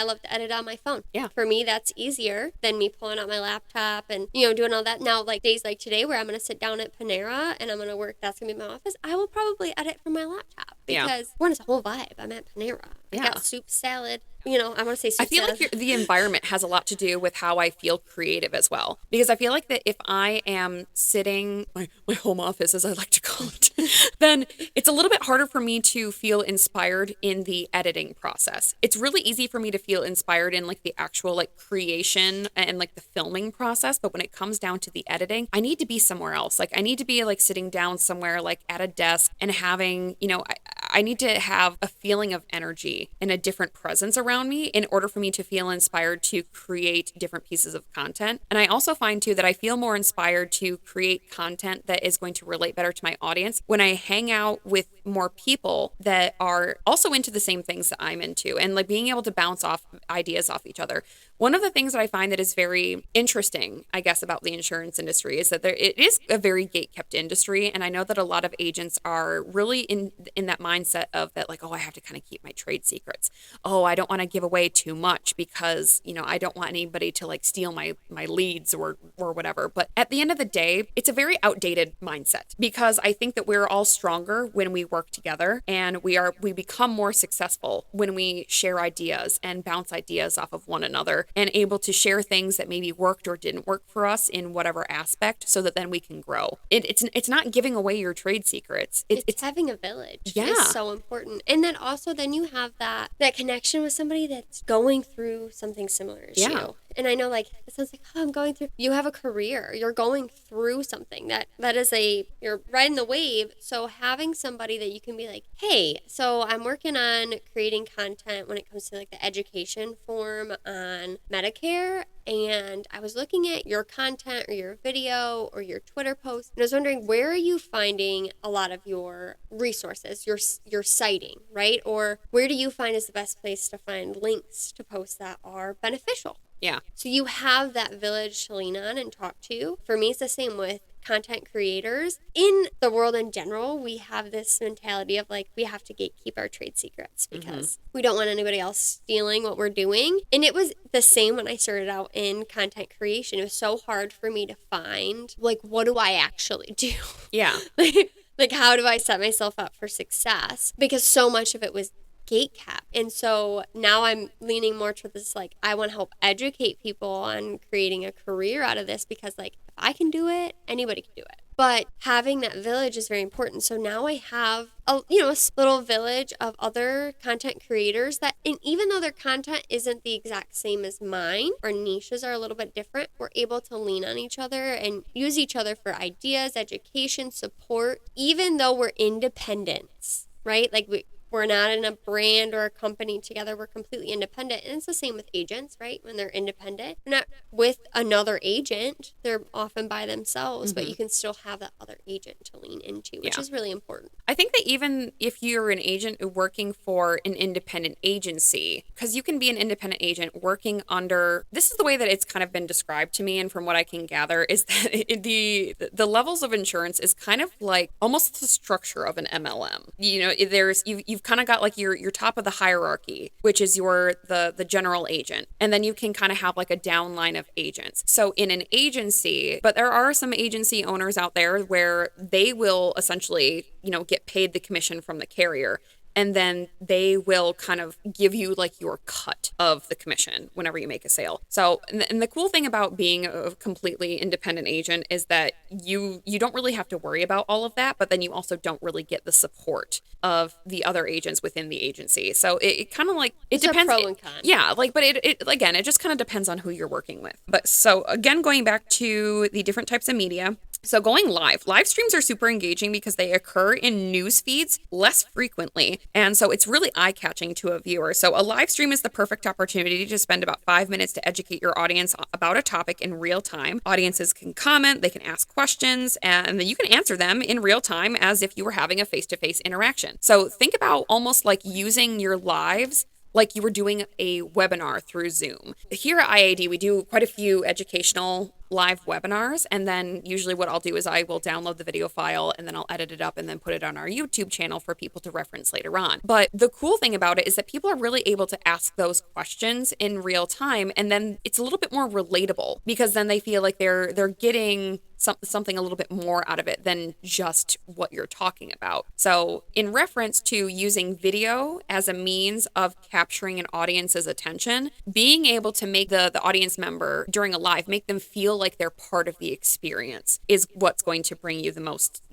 love to edit on my phone. Yeah. For me, that's easier than me pulling out my laptop and, doing all that. Now, like days like today where I'm going to sit down at Panera and I'm going to work, that's going to be my office, I will probably edit from my laptop. Because one, it's a whole vibe. I'm at Panera. I got soup, salad. I want to say soup, I feel salad. like the environment has a lot to do with how I feel creative as well. Because I feel like that if I am sitting, my home office, as I like to call it, then it's a little bit harder for me to feel inspired in the editing process. It's really easy for me to feel inspired in like the actual like creation and like the filming process. But when it comes down to the editing, I need to be somewhere else. Like I need to be like sitting down somewhere like at a desk and having, I need to have a feeling of energy and a different presence around me in order for me to feel inspired to create different pieces of content. And I also find too that I feel more inspired to create content that is going to relate better to my audience when I hang out with more people that are also into the same things that I'm into, and like being able to bounce off ideas off each other. One of the things that I find that is very interesting, I guess, about the insurance industry is that it is a very gate-kept industry. And I know that a lot of agents are really in that mindset mindset of that, like, oh, I have to kind of keep my trade secrets. Oh, I don't want to give away too much because, I don't want anybody to like steal my leads or whatever. But at the end of the day, it's a very outdated mindset because I think that we're all stronger when we work together, and we become more successful when we share ideas and bounce ideas off of one another and able to share things that maybe worked or didn't work for us in whatever aspect, so that then we can grow. It's not giving away your trade secrets. It's having a village. Yeah. Is so important. And then also then you have that connection with somebody that's going through something similar as you. And I know, like, it sounds like, oh, I'm going through, you have a career, you're going through something that is you're riding the wave. So having somebody that you can be like, hey, so I'm working on creating content when it comes to like the education form on Medicare. And I was looking at your content or your video or your Twitter post, and I was wondering, where are you finding a lot of your resources, your citing, right? Or where do you find is the best place to find links to posts that are beneficial? Yeah. So you have that village to lean on and talk to. For me, it's the same with content creators. In the world in general, we have this mentality of like, we have to gatekeep our trade secrets because we don't want anybody else stealing what we're doing. And it was the same when I started out in content creation. It was so hard for me to find, like, what do I actually do? Yeah. Like, how do I set myself up for success? Because so much of it was gate cap. And so now I'm leaning more to this, like, I want to help educate people on creating a career out of this, because like, if I can do it, anybody can do it. But having that village is very important. So now I have a little village of other content creators that, and even though their content isn't the exact same as mine, our niches are a little bit different, we're able to lean on each other and use each other for ideas, education, support, even though we're independents, right? Like we're not in a brand or a company together. We're completely independent. And it's the same with agents, right? When they're independent, they're not with another agent. They're often by themselves, but you can still have that other agent to lean into, which is really important. I think that even if you're an agent working for an independent agency, because you can be an independent agent working under, this is the way that it's kind of been described to me, and from what I can gather, is that the levels of insurance is kind of like almost the structure of an MLM. You've kind of got like your top of the hierarchy, which is the general agent, and then you can kind of have like a downline of agents. So in an agency, but there are some agency owners out there where they will essentially, get paid the commission from the carrier, and then they will kind of give you like your cut of the commission whenever you make a sale. So, and the cool thing about being a completely independent agent is that you don't really have to worry about all of that, but then you also don't really get the support of the other agents within the agency. So it kind of like, it depends. A pro and con. Yeah, like, but it just kind of depends on who you're working with. But so again, going back to the different types of media. So going live streams are super engaging because they occur in news feeds less frequently. And so it's really eye-catching to a viewer. So a live stream is the perfect opportunity to spend about 5 minutes to educate your audience about a topic in real time. Audiences can comment, they can ask questions, and then you can answer them in real time as if you were having a face-to-face interaction. So think about almost like using your lives like you were doing a webinar through Zoom. Here at IAD, we do quite a few educational live webinars, and then usually what I'll do is I will download the video file and then I'll edit it up and then put it on our YouTube channel for people to reference later on. But the cool thing about it is that people are really able to ask those questions in real time, and then it's a little bit more relatable because then they feel like they're getting something a little bit more out of it than just what you're talking about. So in reference to using video as a means of capturing an audience's attention, being able to make the audience member during a live, make them feel like they're part of the experience is what's going to bring you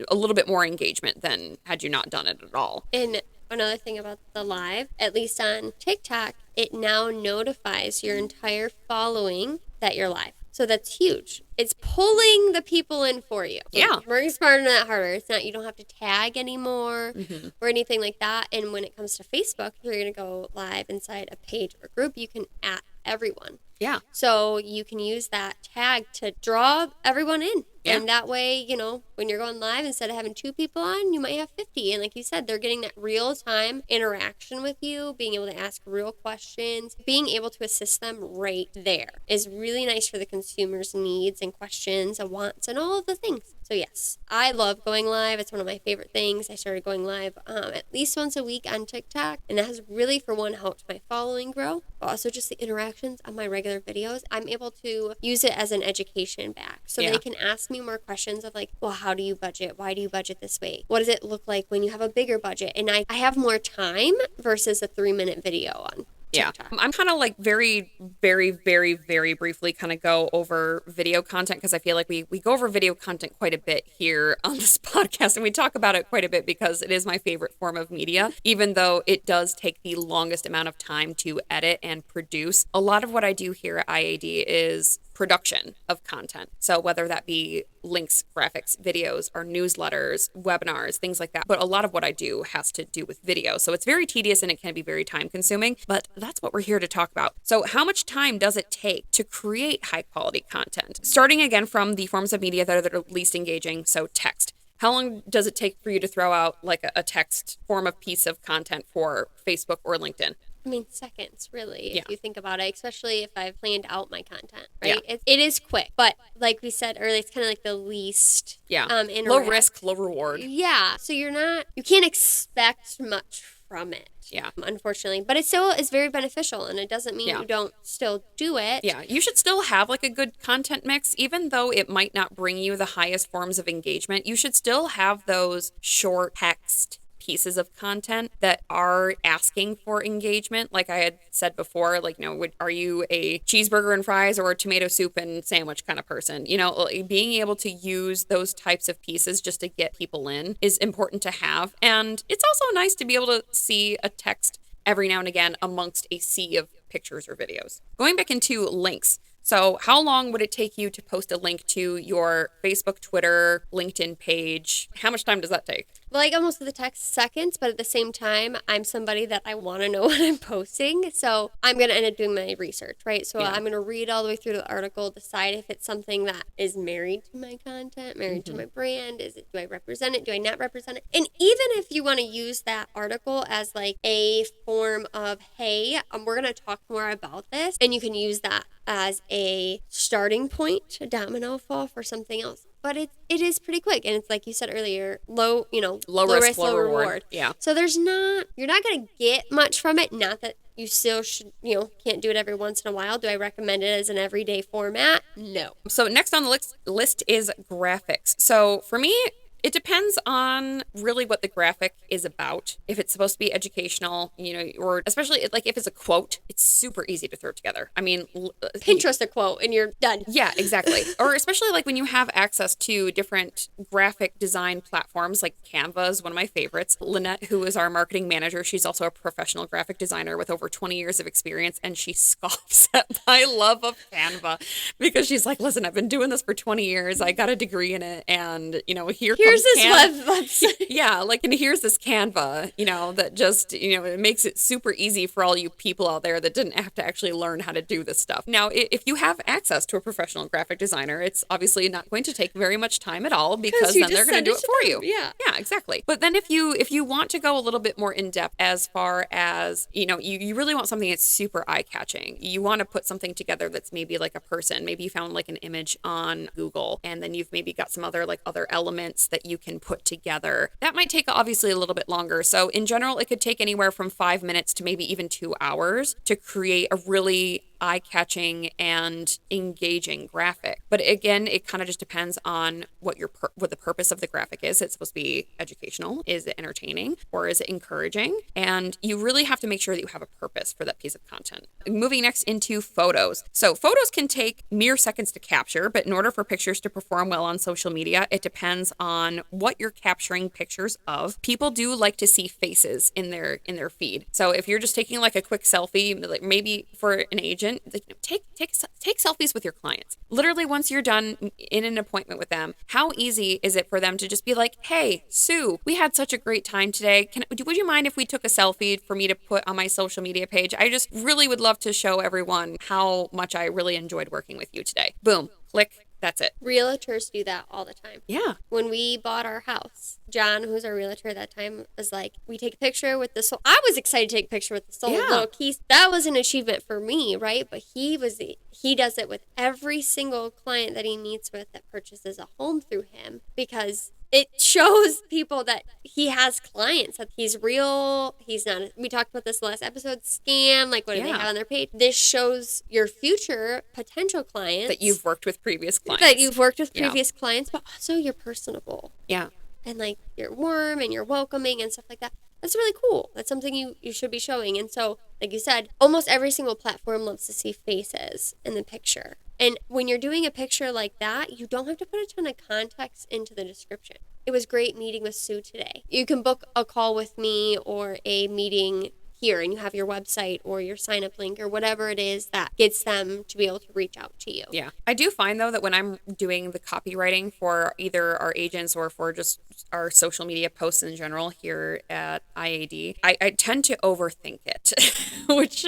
a little bit more engagement than had you not done it at all. And another thing about the live, at least on TikTok, it now notifies your entire following that you're live. So that's huge. It's pulling the people in for you. Yeah. Working smarter, not harder. It's not, you don't have to tag anymore or anything like that. And when it comes to Facebook, you're going to go live inside a page or group. You can at everyone. Yeah. So you can use that tag to draw everyone in. Yeah. And that way, when you're going live, instead of having 2 people on, you might have 50. And like you said, they're getting that real time interaction with you, being able to ask real questions, being able to assist them right there is really nice for the consumer's needs and questions and wants and all of the things. So yes, I love going live. It's one of my favorite things. I started going live at least once a week on TikTok, and that has really, for one, helped my following grow, but also just the interactions on my regular videos. I'm able to use it as an education back. So they can ask me more questions of like, well, how do you budget? Why do you budget this way? What does it look like when you have a bigger budget? And I have more time versus a 3-minute video on TikTok. I'm kind of like very, very, very, very briefly kind of go over video content because I feel like we go over video content quite a bit here on this podcast, and we talk about it quite a bit because it is my favorite form of media, even though it does take the longest amount of time to edit and produce. A lot of what I do here at IAD is production of content. So whether that be links, graphics, videos, or newsletters, webinars, things like that. But a lot of what I do has to do with video. So it's very tedious and it can be very time consuming, but that's what we're here to talk about. So how much time does it take to create high quality content? Starting again from the forms of media that are the least engaging, so text. How long does it take for you to throw out like a text form of piece of content for Facebook or LinkedIn? I mean, seconds, really, if you think about it, especially if I've planned out my content, right? Yeah. It is quick, but like we said earlier, it's kind of like the least low risk, low reward. Yeah, so you can't expect much from it. Yeah. Unfortunately. But it still is very beneficial, and it doesn't mean you don't still do it. Yeah. You should still have like a good content mix, even though it might not bring you the highest forms of engagement. You should still have those short text pieces of content that are asking for engagement. Like I had said before, like, are you a cheeseburger and fries or a tomato soup and sandwich kind of person? Being able to use those types of pieces just to get people in is important to have. And it's also nice to be able to see a text every now and again amongst a sea of pictures or videos. Going back into links. So how long would it take you to post a link to your Facebook, Twitter, LinkedIn page? How much time does that take? Like almost to the text seconds, but at the same time, I'm somebody that I want to know what I'm posting. So I'm going to end up doing my research, right? So I'm going to read all the way through the article, decide if it's something that is married to my content, married to my brand. Do I represent it? Do I not represent it? And even if you want to use that article as like a form of, hey, we're going to talk more about this, and you can use that as a starting point, a domino fall for something else. But it is pretty quick, and it's like you said earlier, low risk, low reward. Yeah. So you're not going to get much from it. Not that you still should, can't do it every once in a while. Do I recommend it as an everyday format? No. So next on the list is graphics. So for me, it depends on really what the graphic is about. If it's supposed to be educational, or especially like if it's a quote, it's super easy to throw together. I mean, Pinterest a quote and you're done. Yeah, exactly. Or especially like when you have access to different graphic design platforms, like Canva is one of my favorites. Lynette, who is our marketing manager, she's also a professional graphic designer with over 20 years of experience, and she scoffs at my love of Canva because she's like, listen, I've been doing this for 20 years. I got a degree in it, and here's this website. Yeah, and here's this Canva, that just, it makes it super easy for all you people out there that didn't have to actually learn how to do this stuff. Now, if you have access to a professional graphic designer, it's obviously not going to take very much time at all because then they're going to do it for you. Yeah. Yeah, exactly. But then if you want to go a little bit more in depth as far as, you really want something that's super eye-catching. You want to put something together that's maybe like a person. Maybe you found like an image on Google, and then you've maybe got some other elements that you can put together. That might take obviously a little bit longer. So in general, it could take anywhere from 5 minutes to maybe even 2 hours to create a really eye-catching and engaging graphic. But again, it kind of just depends on what the purpose of the graphic is. It's supposed to be educational. Is it entertaining? Or is it encouraging? And you really have to make sure that you have a purpose for that piece of content. Moving next into photos. So photos can take mere seconds to capture, but in order for pictures to perform well on social media, it depends on what you're capturing pictures of. People do like to see faces in their feed. So if you're just taking like a quick selfie, like maybe for an agent, take selfies with your clients. Literally, once you're done in an appointment with them, how easy is it for them to just be like, hey, Sue, we had such a great time today. Would you mind if we took a selfie for me to put on my social media page? I just really would love to show everyone how much I really enjoyed working with you today. Boom, click. That's it. Realtors do that all the time. Yeah. When we bought our house, John, who's our realtor at that time, was like, we take a picture with the soul. I was excited to take a picture with the soul Yeah. little keys. That was an achievement for me, right? But he does it with every single client that he meets with that purchases a home through him, because it shows people that he has clients, that he's real. He's not, we talked about this last episode, scam, like what do they Yeah. have on their page? This shows your future potential clients. That you've worked with previous clients. Yeah. Clients, but also you're personable. Yeah. And like you're warm and you're welcoming and stuff like that. That's really cool. That's something you should be showing. And so, like you said, almost every single platform loves to see faces in the picture. And when you're doing a picture like that, you don't have to put a ton of context into the description. It was great meeting with Sue today. You can book a call with me or a meeting here, and you have your website or your sign up link or whatever it is that gets them to be able to reach out to you. Yeah. I do find though that when I'm doing the copywriting for either our agents or for just our social media posts in general here at IAD, I tend to overthink it, which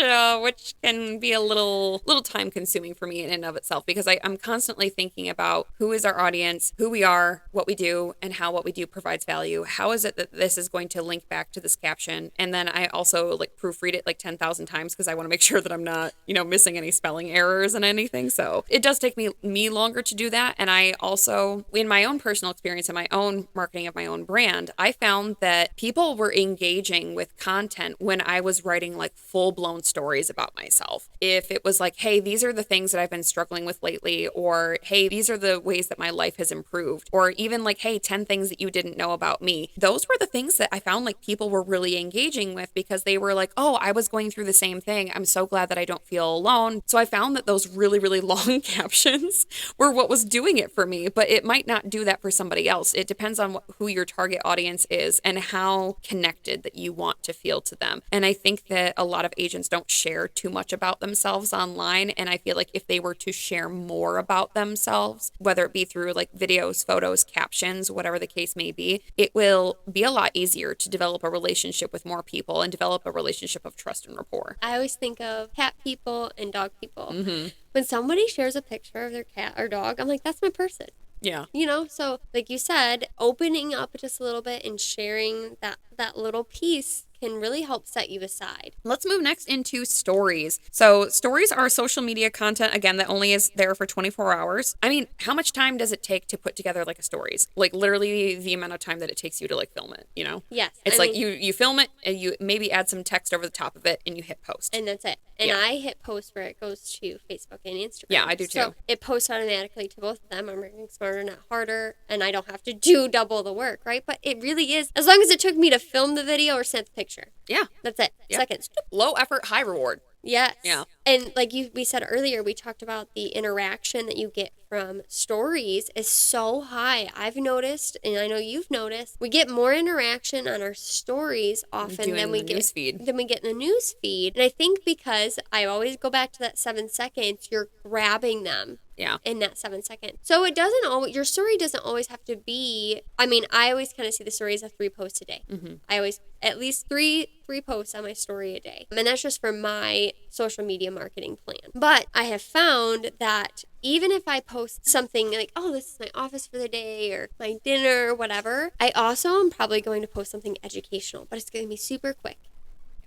can be a little time consuming for me in and of itself, because I'm constantly thinking about who is our audience, who we are, what we do, and how what we do provides value. How is it that this is going to link back to this caption? And then I also like proofread it like 10,000 times because I want to make sure that I'm not, missing any spelling errors and anything. So it does take me longer to do that. And I also, in my own personal experience and my own marketing of my own brand, I found that people were engaging with content when I was writing like full blown stories about myself. If it was like, hey, these are the things that I've been struggling with lately, or hey, these are the ways that my life has improved, or even like, hey, 10 things that you didn't know about me. Those were the things that I found like people were really engaging with, because they were like, oh, I was going through the same thing. I'm so glad that I don't feel alone. So I found that those really, really long captions were what was doing it for me, but it might not do that for somebody else. It depends on who your target audience is and how connected that you want to feel to them. And I think that a lot of agents don't share too much about themselves online. And I feel like if they were to share more about themselves, whether it be through like videos, photos, captions, whatever the case may be, it will be a lot easier to develop a relationship with more people and develop a relationship of trust and rapport. I always think of cat people and dog people. Mm-hmm. When somebody shares a picture of their cat or dog, I'm like, that's my person. Yeah. So like you said, opening up just a little bit and sharing that little piece can really help set you aside. Let's move next into stories. So stories are social media content, again, that only is there for 24 hours. I mean, how much time does it take to put together like a stories? Like literally the amount of time that it takes you to like film it, Yes. It's you film it and you maybe add some text over the top of it and you hit post. And that's it. And Yeah. I hit post where it goes to Facebook and Instagram. Yeah, I do too. So it posts automatically to both of them. I'm working smarter, not harder, and I don't have to do double the work, right? But it really is, as long as it took me to film the video or send the picture. Yeah. That's it. Yeah. Seconds. Low effort, high reward. Yes. Yeah. And like we said earlier, we talked about the interaction that you get from stories is so high. I've noticed, and I know you've noticed, we get more interaction on our stories often than we get in the news feed. And I think because I always go back to that 7 seconds, you're grabbing them. Yeah. In that 7 seconds. So it doesn't always, your story doesn't always have to be, I mean, I always kind of see the stories of 3 posts a day. Mm-hmm. I always, at least three posts on my story a day. And that's just for my social media marketing plan. But I have found that even if I post something like, oh, this is my office for the day or my dinner or whatever, I also am probably going to post something educational, but it's going to be super quick.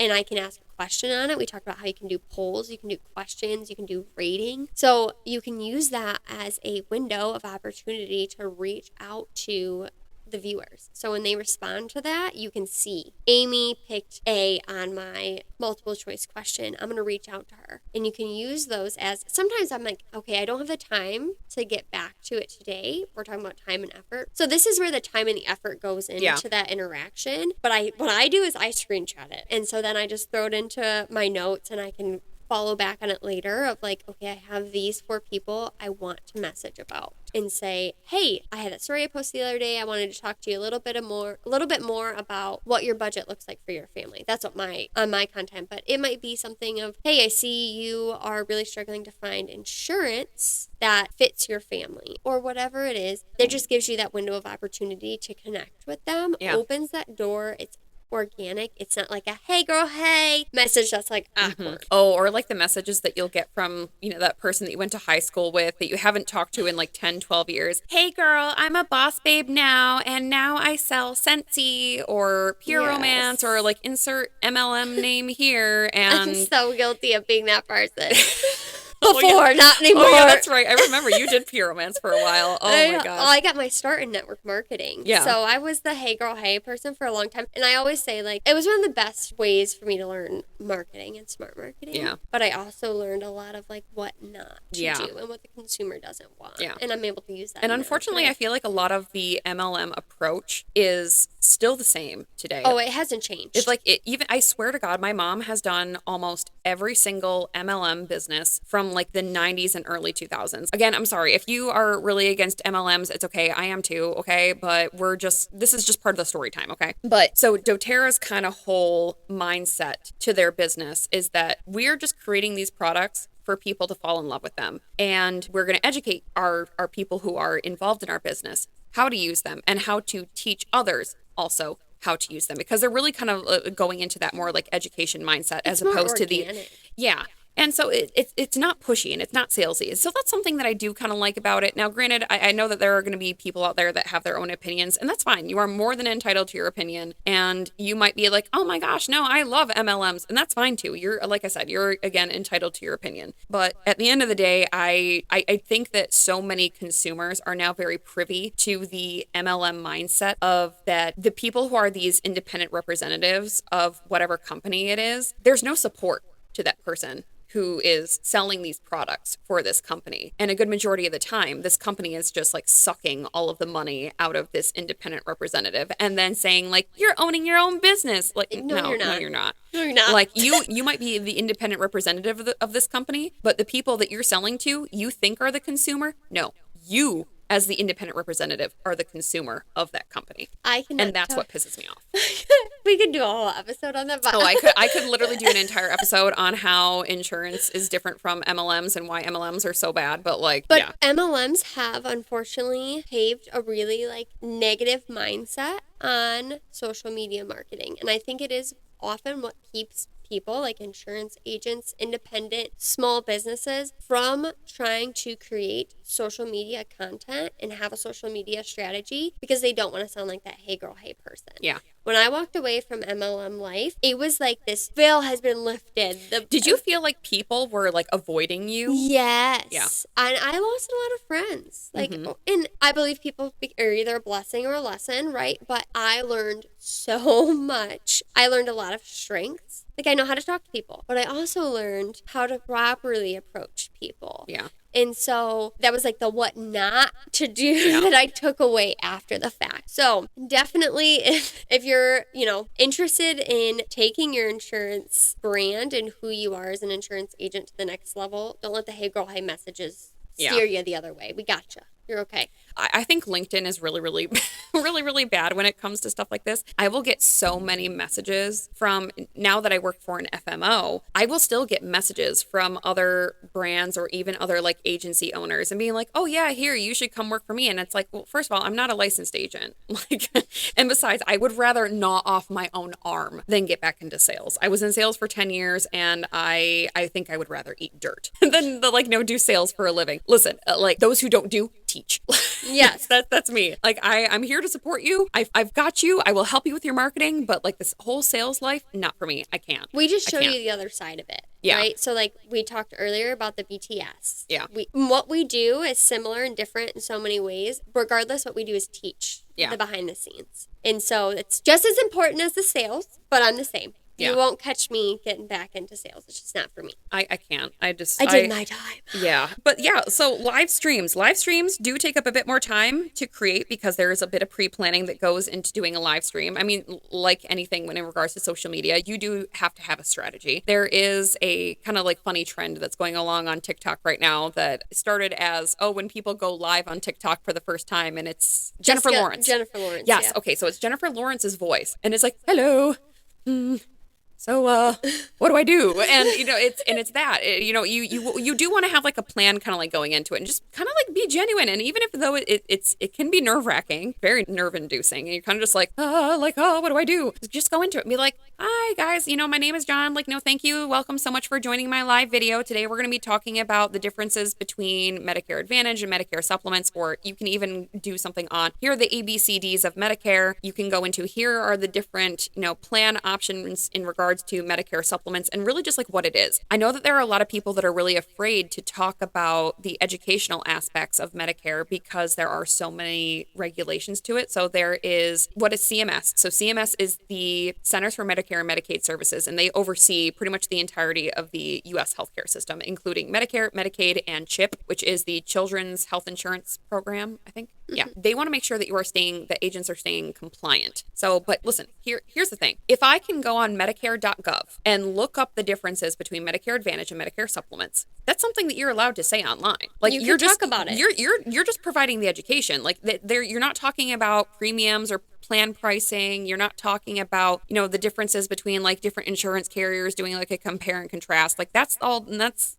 And I can ask a question on it. We talked about how you can do polls, you can do questions, you can do rating. So you can use that as a window of opportunity to reach out to the viewers. So when they respond to that, you can see Amy picked A on my multiple choice question. I'm going to reach out to her. And you can use those as, sometimes I'm like, okay, I don't have the time to get back to it today. We're talking about time and effort. So this is where the time and the effort goes into that interaction. But what I do is I screenshot it. And so then I just throw it into my notes and I can follow back on it later of like, okay, I have these 4 people I want to message about and say, hey, I had that story I posted the other day. I wanted to talk to you a little bit more about what your budget looks like for your family. That's what on my content, but it might be something of, hey, I see you are really struggling to find insurance that fits your family or whatever it is. That just gives you that window of opportunity to connect with them, opens that door. It's organic. It's not like a hey girl, hey message that's like awkward. Oh, or like the messages that you'll get from, that person that you went to high school with that you haven't talked to in like 10, 12 years. Hey girl, I'm a boss babe now, and now I sell Scentsy or Pure Romance or like insert MLM name here. I'm And so guilty of being that person. Oh, Before, yeah. not anymore. Oh, yeah, that's right. I remember you did Pure Romance for a while. Oh, my gosh. Well, I got my start in network marketing. Yeah. So I was the hey girl, hey person for a long time. And I always say, like, it was one of the best ways for me to learn marketing and smart marketing. Yeah. But I also learned a lot of, like, what not to Yeah. do and what the consumer doesn't want. Yeah. And I'm able to use that. And now. unfortunately, I feel like a lot of the MLM approach is still the same today. Oh, it hasn't changed. It's like even I swear to God, my mom has done almost every single MLM business from like the 90s and early 2000s. Again, I'm sorry if you are really against MLMs, it's okay. I am too, okay? But this is just part of the story time, okay? But so doTERRA's kind of whole mindset to their business is that we're just creating these products for people to fall in love with them. And we're going to educate our people who are involved in our business how to use them and how to teach others also how to use them, because they're really kind of going into that more like education mindset as opposed to the yeah. And so it's not pushy and it's not salesy. So that's something that I do kind of like about it. Now, granted, I know that there are going to be people out there that have their own opinions, and that's fine. You are more than entitled to your opinion. And you might be like, oh my gosh, no, I love MLMs. And that's fine too. You're, like I said, you're again entitled to your opinion. But at the end of the day, I think that so many consumers are now very privy to the MLM mindset of that the people who are these independent representatives of whatever company it is, there's no support to that person who is selling these products for this company. And a good majority of the time, this company is just like sucking all of the money out of this independent representative and then saying like, you're owning your own business. Like, no, you're not. No, you're not. Like you might be the independent representative of this company, but the people that you're selling to, you think are the consumer. No, you as the independent representative are the consumer of that company. And that's what pisses me off. We could do a whole episode on that. Oh, I could literally do an entire episode on how insurance is different from MLMs and why MLMs are so bad. But yeah. MLMs have unfortunately paved a really like negative mindset on social media marketing. And I think it is often what keeps people like insurance agents, independent, small businesses from trying to create social media content and have a social media strategy because they don't want to sound like that hey girl, hey person. Yeah. When I walked away from MLM life, it was like this veil has been lifted. Did you feel like people were like avoiding you? Yes. Yeah. And I lost a lot of friends. Like, and I believe people are either a blessing or a lesson, right? But I learned so much. I learned a lot of strengths. Like, I know how to talk to people, but I also learned how to properly approach people. Yeah. And so that was like the what not to do that I took away after the fact. So definitely if you're, interested in taking your insurance brand and who you are as an insurance agent to the next level, don't let the hey girl, hey messages steer you the other way. We gotcha. You're okay. I think LinkedIn is really, really, really, really bad when it comes to stuff like this. I will get so many messages from, now that I work for an FMO, I will still get messages from other brands or even other like agency owners and being like, oh yeah, here, you should come work for me. And it's like, well, first of all, I'm not a licensed agent. And besides, I would rather gnaw off my own arm than get back into sales. I was in sales for 10 years and I think I would rather eat dirt than do sales for a living. Listen, like those who don't do, teach. Yes. That's me. Like I'm here to support you. I've got you. I will help you with your marketing, but like this whole sales life, not for me. I can't. We just showed you the other side of it. Yeah. Right? So like we talked earlier about the BTS. Yeah. What we do is similar and different in so many ways. Regardless, what we do is teach the behind the scenes. And so it's just as important as the sales, but I'm the same. You won't catch me getting back into sales. It's just not for me. I can't. I did my time. Yeah. But yeah, so live streams. Live streams do take up a bit more time to create because there is a bit of pre-planning that goes into doing a live stream. I mean, like anything when in regards to social media, you do have to have a strategy. There is a kind of like funny trend that's going along on TikTok right now that started as, when people go live on TikTok for the first time and it's Jennifer Lawrence. Jennifer Lawrence. Yes. Yeah. Okay. So it's Jennifer Lawrence's voice and it's like, hello. so what do I do? And it's that you do want to have like a plan kind of like going into it and just kind of like be genuine. And even if though it can be nerve-wracking, very nerve inducing, and you're kind of just like what do I do? Just go into it and be like, hi guys, my name is John, like, no, thank you, welcome so much for joining my live video. Today we're going to be talking about the differences between Medicare Advantage and Medicare supplements, or you can even do something on here are the ABCDs of Medicare. You can go into here are the different plan options in regards to Medicare supplements, and really just like what it is. I know that there are a lot of people that are really afraid to talk about the educational aspects of Medicare because there are so many regulations to it. So there is what is CMS. So CMS is the Centers for Medicare and Medicaid Services, and they oversee pretty much the entirety of the U.S. healthcare system, including Medicare, Medicaid, and CHIP, which is the Children's Health Insurance Program, I think. Yeah, they want to make sure that the agents are staying compliant. So, but listen, here's the thing. If I can go on Medicare.gov and look up the differences between Medicare Advantage and Medicare supplements, that's something that you're allowed to say online. Like You you're can just talk about it. You're just providing the education. Like you're not talking about premiums or plan pricing. You're not talking about, the differences between like different insurance carriers doing like a compare and contrast. Like that's all, and that's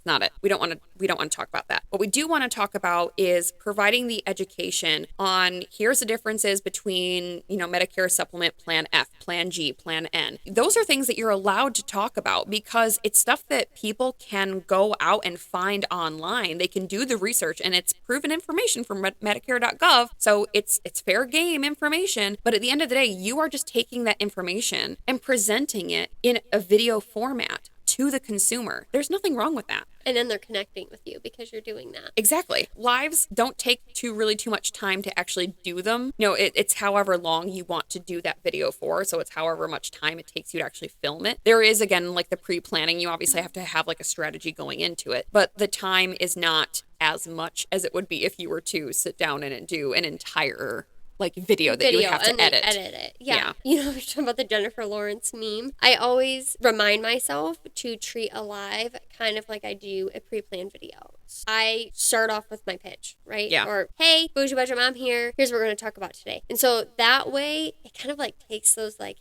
not it. We don't want to talk about that. What we do want to talk about is providing the education on here's the differences between, Medicare supplement plan F, plan G, plan N. Those are things that you're allowed to talk about because it's stuff that people can go out and find online. They can do the research and it's proven information from Medicare.gov. So it's fair game information, but at the end of the day, you are just taking that information and presenting it in a video format to the consumer. There's nothing wrong with that. And then they're connecting with you because you're doing that. Exactly. Lives don't take too much time to actually do them. It's however long you want to do that video for. So it's however much time it takes you to actually film it. There is, again, like the pre-planning. You obviously have to have like a strategy going into it, but the time is not as much as it would be if you were to sit down and do an entire like video that you would have to edit. Edit it. Yeah. We're talking about the Jennifer Lawrence meme. I always remind myself to treat a live kind of like I do a pre-planned video. I start off with my pitch, right? Yeah. Or, hey, Bougie Budget Mom here. Here's what we're going to talk about today. And so that way, it kind of like takes those like,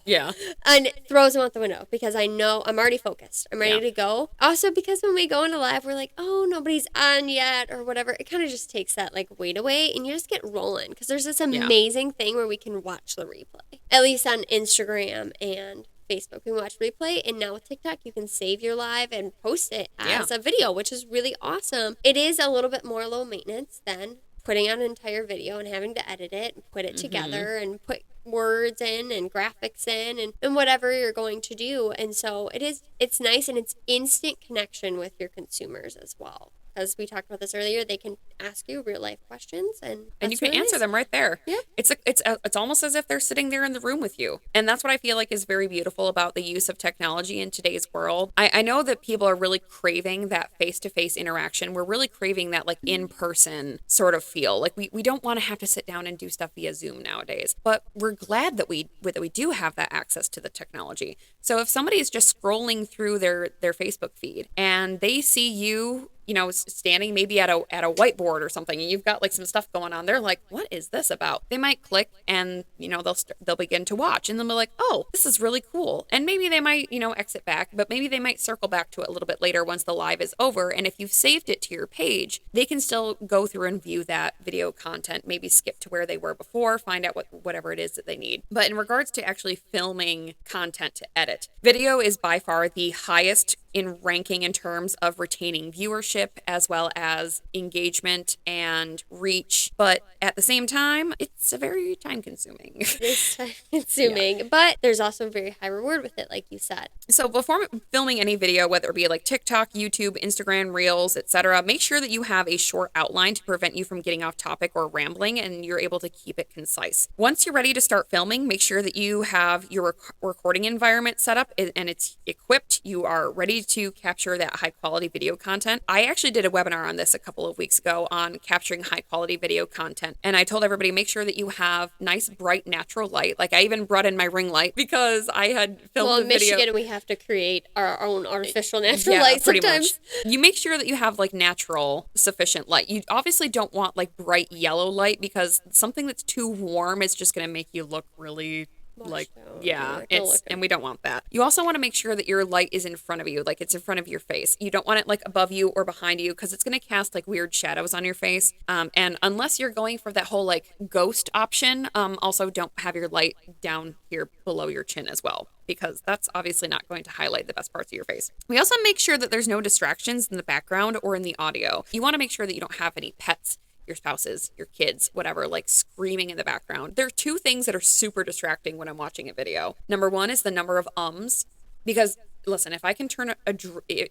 Yeah. and throws them out the window because I know I'm already focused. I'm ready to go. Also, because when we go into live, we're like, oh, nobody's on yet or whatever. It kind of just takes that like weight away and you just get rolling because there's this amazing thing where we can watch the replay, at least on Instagram and Facebook. We can watch replay, and now with TikTok, you can save your live and post it as a video, which is really awesome. It is a little bit more low maintenance than putting on an entire video and having to edit it and put it together and put words in and graphics in and whatever you're going to do. And so it's nice and it's instant connection with your consumers as well. As we talked about this earlier, they can ask you real life questions and you can answer them right there. Yeah. It's almost as if they're sitting there in the room with you. And that's what I feel like is very beautiful about the use of technology in today's world. I know that people are really craving that face-to-face interaction. We're really craving that like in-person sort of feel. Like we don't want to have to sit down and do stuff via Zoom nowadays. But we're glad that we do have that access to the technology. So if somebody is just scrolling through their Facebook feed and they see you standing maybe at a whiteboard or something, and you've got like some stuff going on, they're like, what is this about? They might click and, they'll begin to watch and they'll be like, oh, this is really cool. And maybe they might, exit back, but maybe they might circle back to it a little bit later once the live is over. And if you've saved it to your page, they can still go through and view that video content, maybe skip to where they were before, find out whatever it is that they need. But in regards to actually filming content to edit, video is by far the highest in ranking in terms of retaining viewership as well as engagement and reach. But at the same time, it's a very time consuming. It's time consuming, but there's also a very high reward with it, like you said. So before filming any video, whether it be like TikTok, YouTube, Instagram, Reels, etc., make sure that you have a short outline to prevent you from getting off topic or rambling, and you're able to keep it concise. Once you're ready to start filming, make sure that you have your recording environment set up and it's equipped. You are ready to capture that high quality video content. I actually did a webinar on this a couple of weeks ago on capturing high quality video content. And I told everybody, make sure that you have nice, bright, natural light. Like I even brought in my ring light because I had filmed in Michigan, we have to create our own artificial natural light pretty sometimes. Much. You make sure that you have like natural, sufficient light. You obviously don't want like bright yellow light because something that's too warm is just going to make you look really like, washed out. yeah, Don't look and good. we don't want that. You also want to make sure that your light is in front of you, like it's in front of your face. You don't want it like above you or behind you because it's going to cast like weird shadows on your face. And unless you're going for that whole like ghost option, also don't have your light down here below your chin as well, because that's obviously not going to highlight the best parts of your face. We also make sure that there's no distractions in the background or in the audio. You want to make sure that you don't have any pets, your spouses, your kids, whatever, like screaming in the background. There are two things that are super distracting when I'm watching a video. Number one is the number of ums, because listen, if I can turn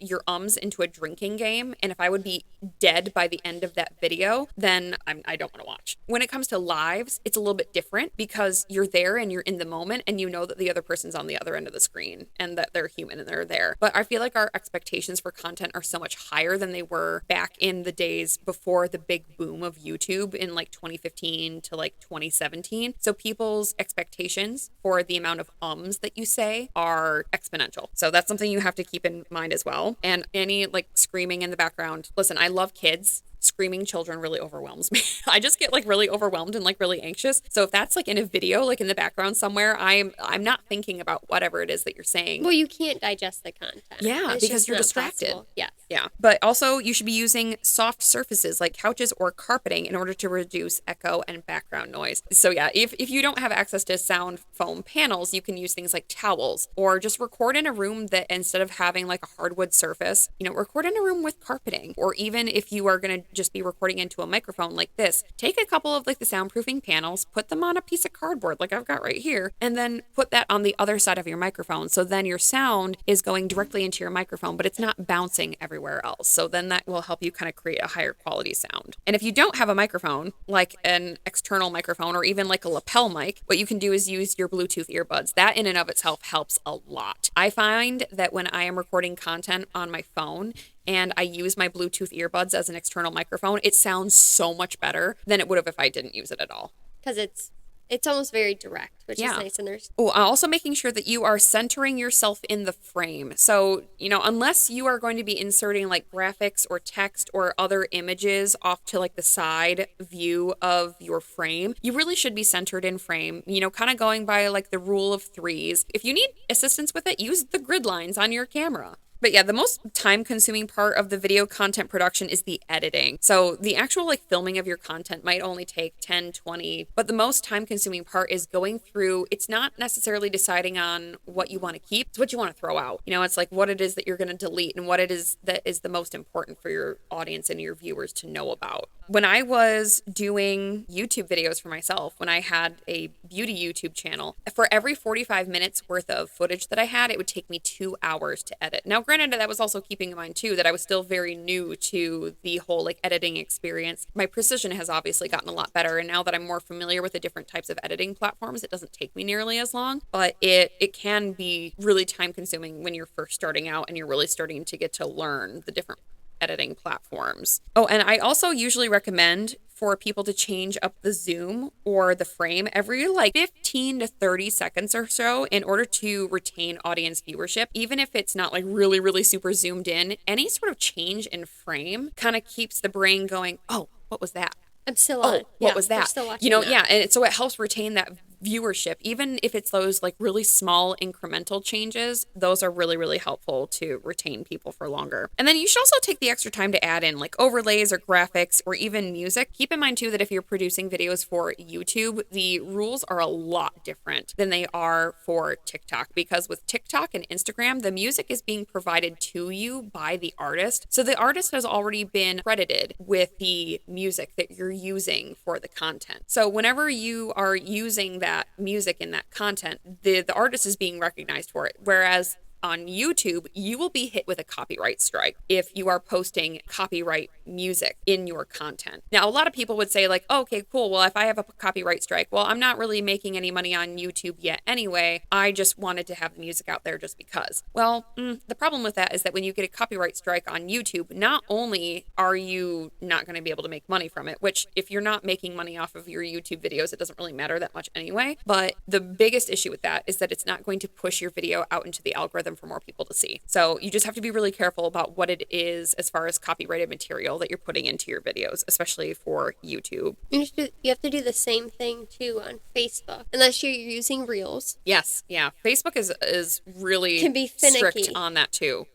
your ums into a drinking game, and if I would be dead by the end of that video, then I don't want to watch. When it comes to lives, it's a little bit different because you're there and you're in the moment and you know that the other person's on the other end of the screen and that they're human and they're there. But I feel like our expectations for content are so much higher than they were back in the days before the big boom of YouTube in like 2015 to like 2017. So people's expectations for the amount of ums that you say are exponential. So that's something you have to keep in mind as well. And any like screaming in the background. Listen, I love kids. Screaming children really overwhelms me. I just get like really overwhelmed and like really anxious. So if that's like in a video, like in the background somewhere, I'm not thinking about whatever it is that you're saying. Well, you can't digest the content. Yeah, It's because just you're not distracted. possible. Yeah. Yeah. But also you should be using soft surfaces like couches or carpeting in order to reduce echo and background noise. So yeah, if you don't have access to sound foam panels, you can use things like towels or just record in a room that instead of having like a hardwood surface, record in a room with carpeting. Or even if you are going to just be recording into a microphone like this, take a couple of like the soundproofing panels, put them on a piece of cardboard like I've got right here, and then put that on the other side of your microphone. So then your sound is going directly into your microphone, but it's not bouncing everywhere else. So then that will help you kind of create a higher quality sound. And if you don't have a microphone, like an external microphone or even like a lapel mic, what you can do is use your Bluetooth earbuds. That in and of itself helps a lot. I find that when I am recording content on my phone and I use my Bluetooth earbuds as an external microphone, it sounds so much better than it would have if I didn't use it at all. Because it's almost very direct, which is nice. And there's also making sure that you are centering yourself in the frame. So, unless you are going to be inserting like graphics or text or other images off to like the side view of your frame, you really should be centered in frame, kind of going by like the rule of threes. If you need assistance with it, use the grid lines on your camera. But yeah, the most time-consuming part of the video content production is the editing. So the actual like filming of your content might only take 10, 20, but the most time-consuming part is going through. It's not necessarily deciding on what you want to keep, it's what you want to throw out. It's like what it is that you're going to delete and what it is that is the most important for your audience and your viewers to know about. When I was doing YouTube videos for myself, when I had a beauty YouTube channel, for every 45 minutes worth of footage that I had, it would take me 2 hours to edit. Now, granted, that was also keeping in mind too that I was still very new to the whole like editing experience. My precision has obviously gotten a lot better, and now that I'm more familiar with the different types of editing platforms, it doesn't take me nearly as long, but it can be really time consuming when you're first starting out and you're really starting to get to learn the different editing platforms. Oh, and I also usually recommend for people to change up the zoom or the frame every like 15 to 30 seconds or so in order to retain audience viewership. Even if it's not like really, really super zoomed in, any sort of change in frame kind of keeps the brain going, oh, what was that? I'm still on. What was that? Still watching that. Yeah, and so it helps retain that viewership, even if it's those like really small incremental changes. Those are really, really helpful to retain people for longer. And then you should also take the extra time to add in like overlays or graphics or even music. Keep in mind too that if you're producing videos for YouTube, the rules are a lot different than they are for TikTok, because with TikTok and Instagram, the music is being provided to you by the artist. So the artist has already been credited with the music that you're using for the content. So whenever you are using that music in that content, the artist is being recognized for it. Whereas on YouTube, you will be hit with a copyright strike if you are posting copyright music in your content. Now, a lot of people would say like, oh, okay, cool. Well, if I have a copyright strike, well, I'm not really making any money on YouTube yet anyway. I just wanted to have the music out there just because. Well, the problem with that is that when you get a copyright strike on YouTube, not only are you not going to be able to make money from it, which if you're not making money off of your YouTube videos, it doesn't really matter that much anyway. But the biggest issue with that is that it's not going to push your video out into the algorithm them for more people to see. So you just have to be really careful about what it is as far as copyrighted material that you're putting into your videos, especially for YouTube. You have to do the same thing too on Facebook, unless you're using Reels. Yes, yeah. Facebook is really Can be finicky. strict on that too.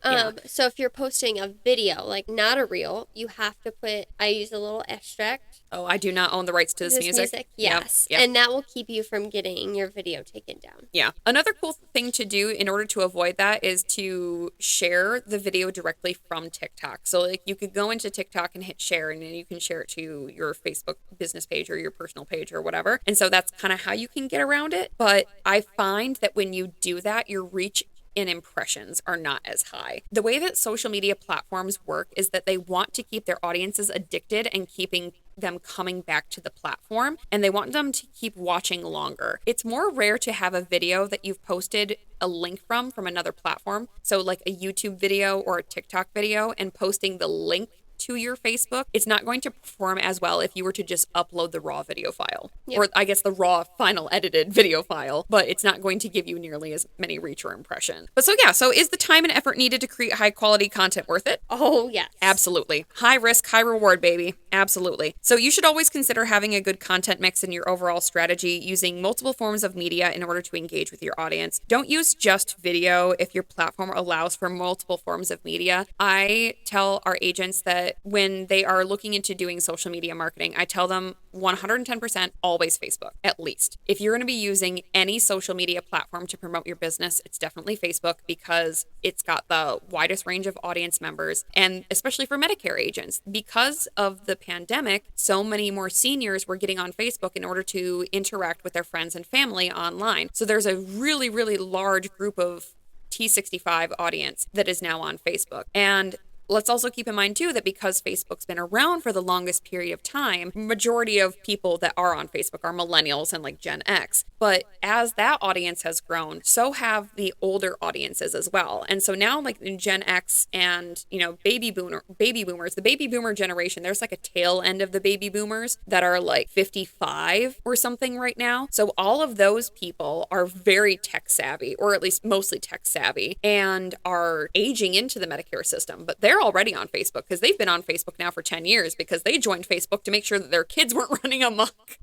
So if you're posting a video, like not a reel, you have to put, I use a little extract. Oh, I do not own the rights to this music. Yes. Yep. And that will keep you from getting your video taken down. Yeah. Another cool thing to do in order to avoid that is to share the video directly from TikTok. So like you could go into TikTok and hit share, and then you can share it to your Facebook business page or your personal page or whatever. And so that's kind of how you can get around it. But I find that when you do that, your reach and impressions are not as high. The way that social media platforms work is that they want to keep their audiences addicted and keeping them coming back to the platform, and they want them to keep watching longer. It's more rare to have a video that you've posted a link from another platform. So like a YouTube video or a TikTok video, and posting the link to your Facebook, it's not going to perform as well if you were to just upload the raw video file. Yep. Or I guess the raw final edited video file, but it's not going to give you nearly as many reach or impression. But so is the time and effort needed to create high quality content worth it? Oh, yes. Absolutely. High risk, high reward, baby. Absolutely. So you should always consider having a good content mix in your overall strategy, using multiple forms of media in order to engage with your audience. Don't use just video if your platform allows for multiple forms of media. I tell our agents that when they are looking into doing social media marketing, I tell them 110% always Facebook, at least. If you're going to be using any social media platform to promote your business, it's definitely Facebook, because it's got the widest range of audience members, and especially for Medicare agents. Because of the pandemic, so many more seniors were getting on Facebook in order to interact with their friends and family online. So there's a really, really large group of T65 audience that is now on Facebook. And let's also keep in mind, too, that because Facebook's been around for the longest period of time, majority of people that are on Facebook are millennials and like Gen X. But as that audience has grown, so have the older audiences as well. And so now, like in Gen X and, baby boomers, the baby boomer generation, there's like a tail end of the baby boomers that are like 55 or something right now. So all of those people are very tech savvy, or at least mostly tech savvy, and are aging into the Medicare system. But they're already on Facebook because they've been on Facebook now for 10 years because they joined Facebook to make sure that their kids weren't running amok.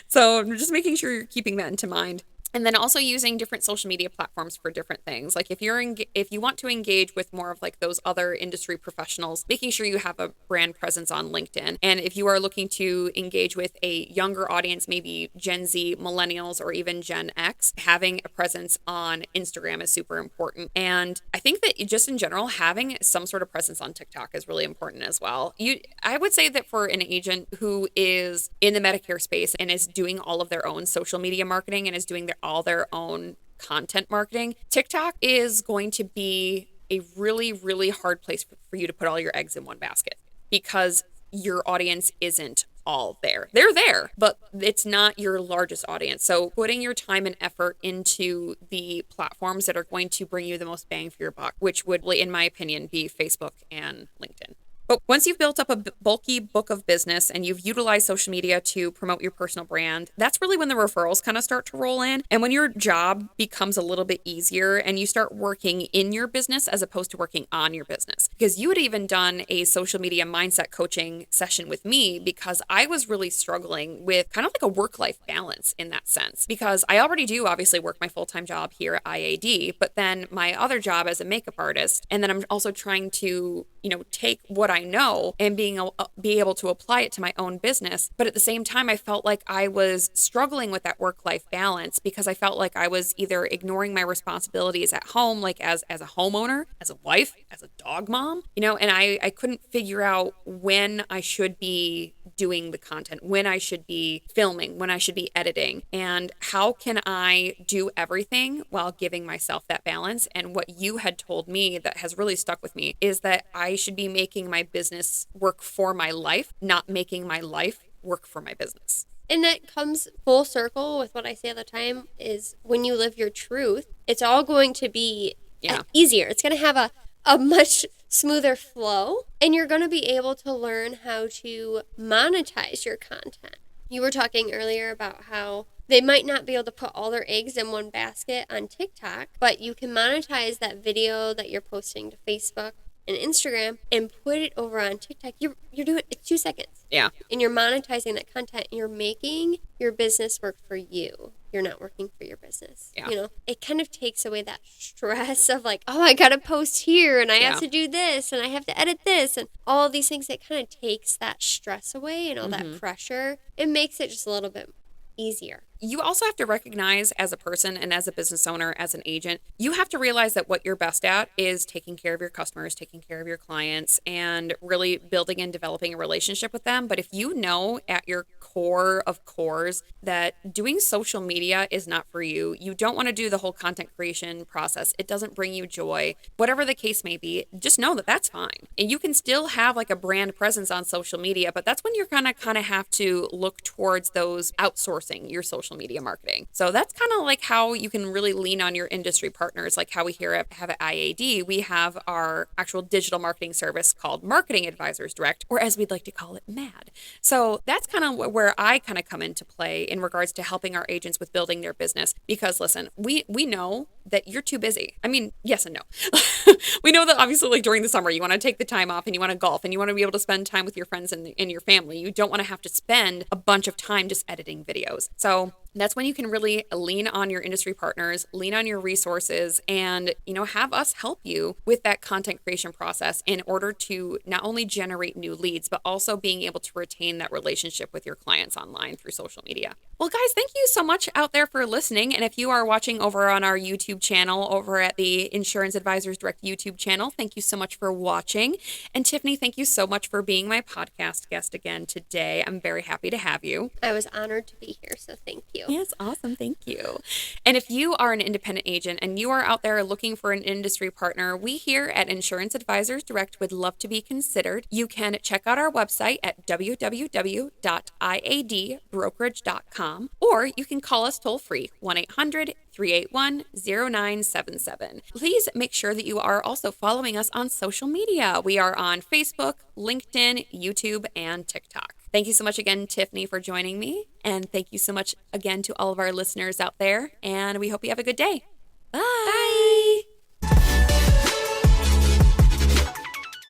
So just making sure you're keeping that into mind. And then also using different social media platforms for different things. Like if you want to engage with more of like those other industry professionals, making sure you have a brand presence on LinkedIn. And if you are looking to engage with a younger audience, maybe Gen Z, millennials, or even Gen X, having a presence on Instagram is super important. And I think that just in general, having some sort of presence on TikTok is really important as well. I would say that for an agent who is in the Medicare space and is doing all of their own social media marketing and is doing all their own content marketing, TikTok is going to be a really, really hard place for you to put all your eggs in one basket, because your audience isn't all there. They're there, but it's not your largest audience. So putting your time and effort into the platforms that are going to bring you the most bang for your buck, which would, in my opinion, be Facebook and LinkedIn. But once you've built up a bulky book of business and you've utilized social media to promote your personal brand, that's really when the referrals kind of start to roll in. And when your job becomes a little bit easier and you start working in your business as opposed to working on your business. Because you had even done a social media mindset coaching session with me, because I was really struggling with kind of like a work-life balance in that sense. Because I already do obviously work my full-time job here at IAD, but then my other job as a makeup artist. And then I'm also trying to, take what I know and be able to apply it to my own business. But at the same time, I felt like I was struggling with that work-life balance, because I felt like I was either ignoring my responsibilities at home, like as a homeowner, as a wife, as a dog mom, and I couldn't figure out when I should be doing the content, when I should be filming, when I should be editing, and how can I do everything while giving myself that balance. And what you had told me that has really stuck with me is that I should be making my business work for my life, not making my life work for my business. And that comes full circle with what I say all the time, is when you live your truth, it's all going to be easier. It's going to have a much smoother flow, and you're going to be able to learn how to monetize your content. You were talking earlier about how They might not be able to put all their eggs in one basket on TikTok, but you can monetize that video that you're posting to Facebook and Instagram and put it over on TikTok. You're doing it's 2 seconds. Yeah. And you're monetizing that content and you're making your business work for you. You're not working for your business. Yeah. You know, it kind of takes away that stress of like, oh, I got to post here and I have to do this and I have to edit this and all of these things. It kind of takes that stress away and all that pressure. It makes it just a little bit easier. You also have to recognize as a person and as a business owner, as an agent, you have to realize that what you're best at is taking care of your customers, taking care of your clients, and really building and developing a relationship with them. But if you know at your core of cores that doing social media is not for you, you don't want to do the whole content creation process, it doesn't bring you joy, whatever the case may be, just know that that's fine. And you can still have like a brand presence on social media, but that's when you're gonna kind of have to look towards those outsourcing your social media marketing. So that's kind of like how you can really lean on your industry partners, like how we have at IAD. We have our actual digital marketing service called Marketing Advisors Direct, or as we'd like to call it, MAD. So that's kind of where I kind of come into play in regards to helping our agents with building their business. Because listen, we know that you're too busy. I mean, yes and no. We know that obviously like during the summer, you want to take the time off and you want to golf and you want to be able to spend time with your friends and your family. You don't want to have to spend a bunch of time just editing videos. So that's when you can really lean on your industry partners, lean on your resources, and, you know, have us help you with that content creation process in order to not only generate new leads, but also being able to retain that relationship with your clients online through social media. Well, guys, thank you so much out there for listening. And if you are watching over on our YouTube channel, over at the Insurance Advisors Direct YouTube channel, thank you so much for watching. And Tiffany, thank you so much for being my podcast guest again today. I'm very happy to have you. I was honored to be here, so thank you. Yes, awesome. Thank you. And if you are an independent agent and you are out there looking for an industry partner, we here at Insurance Advisors Direct would love to be considered. You can check out our website at www.iadbrokerage.com, or you can call us toll free 1-800-381-0977. Please make sure that you are also following us on social media. We are on Facebook, LinkedIn, YouTube, and TikTok. Thank you so much again, Tiffany, for joining me. And thank you so much again to all of our listeners out there. And we hope you have a good day. Bye. Bye.